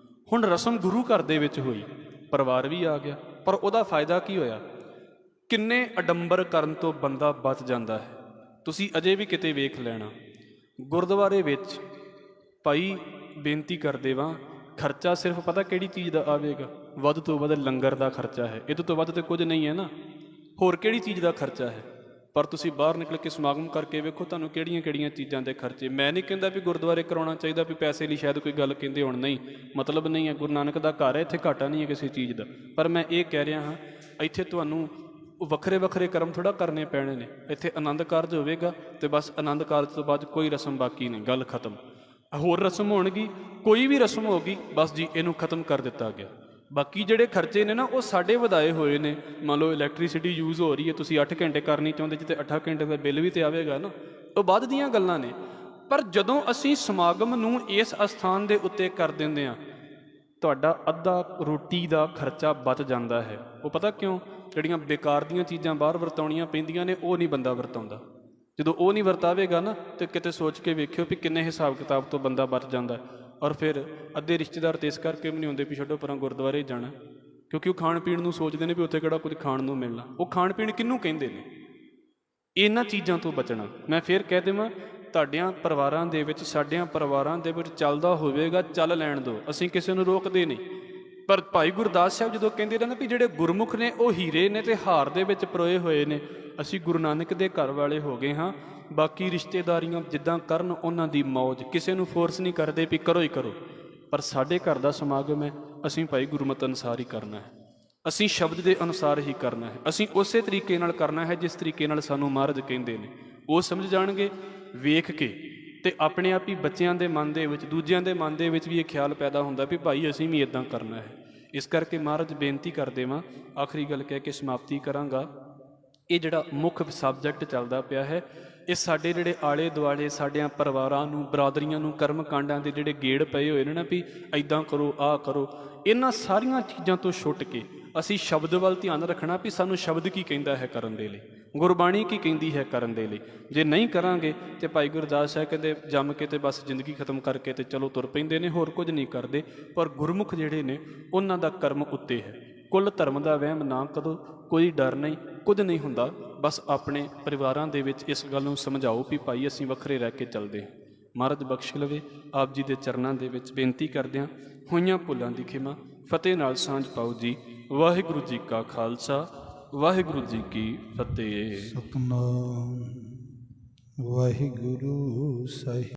ਹੁਣ ਰਸਮ ਗੁਰੂ ਘਰ ਦੇ ਵਿੱਚ ਹੋਈ, ਪਰਿਵਾਰ ਵੀ ਆ ਗਿਆ, ਪਰ ਉਹਦਾ ਫਾਇਦਾ ਕੀ ਹੋਇਆ? ਕਿੰਨੇ ਅਡੰਬਰ ਕਰਨ ਤੋਂ ਬੰਦਾ ਬਚ ਜਾਂਦਾ ਹੈ। ਤੁਸੀਂ ਅਜੇ ਵੀ ਕਿਤੇ ਵੇਖ ਲੈਣਾ, ਗੁਰਦੁਆਰੇ ਵਿੱਚ ਭਾਈ ਬੇਨਤੀ ਕਰਦੇ ਵਾਂ, ਖਰਚਾ ਸਿਰਫ ਪਤਾ ਕਿਹੜੀ ਚੀਜ਼ ਦਾ ਆਵੇਗਾ? ਵੱਧ ਤੋਂ ਵੱਧ ਲੰਗਰ ਦਾ ਖਰਚਾ ਹੈ। ਇਹਦੇ ਤੋਂ ਵੱਧ ਤੇ ਕੁਝ ਨਹੀਂ ਹੈ ਨਾ। ਹੋਰ ਕਿਹੜੀ ਚੀਜ਼ ਦਾ ਖਰਚਾ ਹੈ? ਪਰ ਤੁਸੀਂ ਬਾਹਰ ਨਿਕਲ ਕੇ ਸਮਾਗਮ ਕਰਕੇ ਵੇਖੋ, ਤੁਹਾਨੂੰ ਕਿਹੜੀਆਂ ਕਿਹੜੀਆਂ ਚੀਜ਼ਾਂ ਦੇ ਖਰਚੇ। ਮੈਂ ਨਹੀਂ ਕਹਿੰਦਾ ਵੀ ਗੁਰਦੁਆਰੇ ਕਰਾਉਣਾ ਚਾਹੀਦਾ ਵੀ ਪੈਸੇ ਲਈ ਸ਼ਾਇਦ ਕੋਈ ਗੱਲ ਕਹਿੰਦੇ ਹੋਣ, ਨਹੀਂ, ਮਤਲਬ ਨਹੀਂ ਹੈ। ਗੁਰੂ ਨਾਨਕ ਦਾ ਘਰ ਹੈ, ਇੱਥੇ ਘਾਟਾ ਨਹੀਂ ਹੈ ਕਿਸੇ ਚੀਜ਼ ਦਾ। ਪਰ ਮੈਂ ਇਹ ਕਹਿ ਰਿਹਾ ਹਾਂ, ਇੱਥੇ ਤੁਹਾਨੂੰ ਵੱਖਰੇ ਵੱਖਰੇ ਕਰਮ ਥੋੜ੍ਹਾ ਕਰਨੇ ਪੈਣੇ ਨੇ। ਇੱਥੇ ਆਨੰਦ ਕਾਰਜ ਹੋਵੇਗਾ ਤੇ ਬਸ ਆਨੰਦ ਕਾਰਜ ਤੋਂ ਬਾਅਦ ਕੋਈ ਰਸਮ ਬਾਕੀ ਨਹੀਂ, ਗੱਲ ਖਤਮ। ਹੋਰ ਰਸਮ ਹੋਣਗੀ, ਕੋਈ ਵੀ ਰਸਮ ਹੋਗੀ, ਬਸ ਜੀ ਇਹਨੂੰ ਖਤਮ ਕਰ ਦਿੱਤਾ ਗਿਆ। ਬਾਕੀ ਜਿਹੜੇ ਖਰਚੇ ਨੇ ਨਾ, ਉਹ ਸਾਡੇ ਵਧਾਏ ਹੋਏ ਨੇ। ਮੰਨ ਲਓ ਇਲੈਕਟ੍ਰੀਸਿਟੀ ਯੂਜ਼ ਹੋ ਰਹੀ ਹੈ, ਤੁਸੀਂ 8 ਘੰਟੇ ਕਰਨੀ ਚਾਹੁੰਦੇ, ਜਿੱਥੇ 8 ਘੰਟੇ ਦਾ ਬਿੱਲ ਵੀ ਤੇ ਆਵੇਗਾ ਨਾ, ਉਹ ਬਾਅਦ ਦੀਆਂ ਗੱਲਾਂ ਨੇ। ਪਰ ਜਦੋਂ ਅਸੀਂ ਸਮਾਗਮ ਨੂੰ ਇਸ ਅਸਥਾਨ ਦੇ ਉੱਤੇ ਕਰ ਦਿੰਦੇ ਹਾਂ, ਤੁਹਾਡਾ ਅੱਧਾ ਰੋਟੀ ਦਾ ਖਰਚਾ ਬਚ ਜਾਂਦਾ ਹੈ। ਉਹ ਪਤਾ ਕਿਉਂ? ਜਿਹੜੀਆਂ ਬੇਕਾਰ ਦੀਆਂ ਚੀਜ਼ਾਂ ਬਾਹਰ ਵਰਤਾਉਣੀਆਂ ਪੈਂਦੀਆਂ ਨੇ, ਉਹ ਨਹੀਂ ਬੰਦਾ ਵਰਤਾਉਂਦਾ। ਜਦੋਂ ਉਹ ਨਹੀਂ ਵਰਤਾਵੇਗਾ ਨਾ, ਤੇ ਕਿਤੇ ਸੋਚ ਕੇ ਵੇਖਿਓ ਵੀ ਕਿੰਨੇ ਹਿਸਾਬ ਕਿਤਾਬ ਤੋਂ ਬੰਦਾ ਬਚ ਜਾਂਦਾ। ਔਰ ਫਿਰ ਅੱਧੇ ਰਿਸ਼ਤੇਦਾਰ ਤੇ ਇਸ ਕਰਕੇ ਵੀ ਨਹੀਂ ਹੁੰਦੇ ਵੀ ਛੱਡੋ ਪਰਾਂ, ਗੁਰਦੁਆਰੇ ਜਾਣਾ, ਕਿਉਂਕਿ ਉਹ ਖਾਣ ਪੀਣ ਨੂੰ ਸੋਚਦੇ ਨੇ ਵੀ ਉੱਥੇ ਕਿਹੜਾ ਕੁਝ ਖਾਣ ਨੂੰ ਮਿਲਣਾ। ਉਹ ਖਾਣ ਪੀਣ ਕਿਹਨੂੰ ਕਹਿੰਦੇ ਨੇ? ਇਹਨਾਂ ਚੀਜ਼ਾਂ ਤੋਂ ਬਚਣਾ। ਮੈਂ ਫਿਰ ਕਹਿ ਦੇਵਾਂ, ਤੁਹਾਡਿਆਂ ਪਰਿਵਾਰਾਂ ਦੇ ਵਿੱਚ, ਸਾਡਿਆਂ ਪਰਿਵਾਰਾਂ ਦੇ ਵਿੱਚ ਚੱਲਦਾ ਹੋਵੇਗਾ, ਚੱਲ ਲੈਣ ਦਿਓ, ਅਸੀਂ ਕਿਸੇ ਨੂੰ ਰੋਕਦੇ ਨਹੀਂ। ਪਰ ਭਾਈ ਗੁਰਦਾਸ ਸਾਹਿਬ ਜਦੋਂ ਕਹਿੰਦੇ ਨੇ ਨਾ ਵੀ ਜਿਹੜੇ ਗੁਰਮੁਖ ਨੇ ਉਹ ਹੀਰੇ ਨੇ ਤੇ ਹਾਰ ਦੇ ਵਿੱਚ ਪਰੋਏ ਹੋਏ ਨੇ, ਅਸੀਂ ਗੁਰੂ ਨਾਨਕ ਦੇ ਘਰ ਵਾਲੇ ਹੋ ਗਏ ਹਾਂ। ਬਾਕੀ ਰਿਸ਼ਤੇਦਾਰੀਆਂ ਜਿੱਦਾਂ ਕਰਨ, ਉਹਨਾਂ ਦੀ ਮੌਜ, ਕਿਸੇ ਨੂੰ ਫੋਰਸ ਨਹੀਂ ਕਰਦੇ ਵੀ ਕਰੋ ਹੀ ਕਰੋ। ਪਰ ਸਾਡੇ ਘਰ ਦਾ ਸਮਾਗਮ ਹੈ, ਅਸੀਂ ਭਾਈ ਗੁਰਮਤਿ ਅਨੁਸਾਰ ਹੀ ਕਰਨਾ ਹੈ। ਅਸੀਂ ਸ਼ਬਦ ਦੇ ਅਨੁਸਾਰ ਹੀ ਕਰਨਾ ਹੈ। ਅਸੀਂ ਉਸੇ ਤਰੀਕੇ ਨਾਲ ਕਰਨਾ ਹੈ ਜਿਸ ਤਰੀਕੇ ਨਾਲ ਸਾਨੂੰ ਮਹਾਰਾਜ ਕਹਿੰਦੇ ਨੇ। ਉਹ ਸਮਝ ਜਾਣਗੇ ਵੇਖ ਕੇ, ਤੇ ਆਪਣੇ ਆਪ ਹੀ ਬੱਚਿਆਂ ਦੇ ਮਨ ਦੇ ਵਿੱਚ, ਦੂਜਿਆਂ ਦੇ ਮਨ ਦੇ ਵਿੱਚ ਵੀ ਇਹ ਖਿਆਲ ਪੈਦਾ ਹੁੰਦਾ ਵੀ ਭਾਈ ਅਸੀਂ ਵੀ ਇਦਾਂ ਕਰਨਾ ਹੈ। ਇਸ ਕਰਕੇ ਮਹਾਰਾਜ ਬੇਨਤੀ ਕਰਦੇ ਵਾਂ, ਆਖਰੀ ਗੱਲ ਕਹਿ ਕੇ ਸਮਾਪਤੀ ਕਰਾਂਗਾ। ਇਹ ਜਿਹੜਾ ਮੁੱਖ ਸਬਜੈਕਟ ਚੱਲਦਾ ਪਿਆ ਹੈ, ਇਹ ਸਾਡੇ ਜਿਹੜੇ ਆਲੇ ਦੁਆਲੇ ਸਾਡਿਆਂ ਪਰਿਵਾਰਾਂ ਨੂੰ, ਬਰਾਦਰੀਆਂ ਨੂੰ, ਕਰਮ ਕਾਂਡਾਂ ਦੇ ਜਿਹੜੇ ਗੇੜ ਪਏ ਹੋਏ ਨੇ ਨਾ ਵੀ ਐਦਾਂ ਕਰੋ, ਆਹ ਕਰੋ, ਇਹਨਾਂ ਸਾਰੀਆਂ ਚੀਜ਼ਾਂ ਤੋਂ ਛੁੱਟ ਕੇ ਅਸੀਂ ਸ਼ਬਦ ਵੱਲ ਧਿਆਨ ਰੱਖਣਾ ਵੀ ਸਾਨੂੰ ਸ਼ਬਦ ਕੀ ਕਹਿੰਦਾ ਹੈ ਕਰਨ ਦੇ ਲਈ, ਗੁਰਬਾਣੀ ਕੀ ਕਹਿੰਦੀ ਹੈ ਕਰਨ ਦੇ ਲਈ। ਜੇ ਨਹੀਂ ਕਰਾਂਗੇ ਤੇ ਭਾਈ ਗੁਰਦਾਸ ਸਾਹਿਬ ਕਹਿੰਦੇ ਜੰਮ ਕੇ ਤੇ ਬਸ ਜ਼ਿੰਦਗੀ ਖਤਮ ਕਰਕੇ ਤੇ ਚਲੋ ਤੁਰ ਪੈਂਦੇ ਨੇ, ਹੋਰ ਕੁਝ ਨਹੀਂ ਕਰਦੇ। ਪਰ ਗੁਰਮੁਖ ਜਿਹੜੇ ਨੇ ਉਹਨਾਂ ਦਾ ਕਰਮ ਉੱਤੇ ਹੈ। ਕੁੱਲ ਧਰਮ ਦਾ ਵਹਿਮ ਨਾ ਕਰੋ, ਕੋਈ ਡਰ ਨਹੀਂ, ਕੁਝ ਨਹੀਂ ਹੁੰਦਾ। ਬਸ ਆਪਣੇ ਪਰਿਵਾਰਾਂ ਦੇ ਵਿੱਚ ਇਸ ਗੱਲ ਨੂੰ ਸਮਝਾਓ ਵੀ ਭਾਈ ਅਸੀਂ ਵੱਖਰੇ ਰਹਿ ਕੇ ਚੱਲਦੇ ਹਾਂ। ਮਹਾਰਾਜ ਬਖਸ਼ ਲਵੇ। ਆਪ ਜੀ ਦੇ ਚਰਨਾਂ ਦੇ ਵਿੱਚ ਬੇਨਤੀ ਕਰਦਿਆਂ ਹੋਈਆਂ ਭੁੱਲਾਂ ਦੀ ਖਿਮਾ, ਫਤਿਹ ਨਾਲ ਸਾਂਝ ਪਾਓ ਜੀ। ਵਾਹਿਗੁਰੂ ਜੀ ਕਾ ਖਾਲਸਾ, ਵਾਹਿਗੁਰੂ ਜੀ ਕੀ ਫਤਿਹ। ਸਤਨਾਮ ਵਾਹਿਗੁਰੂ ਸਾਹਿਬ।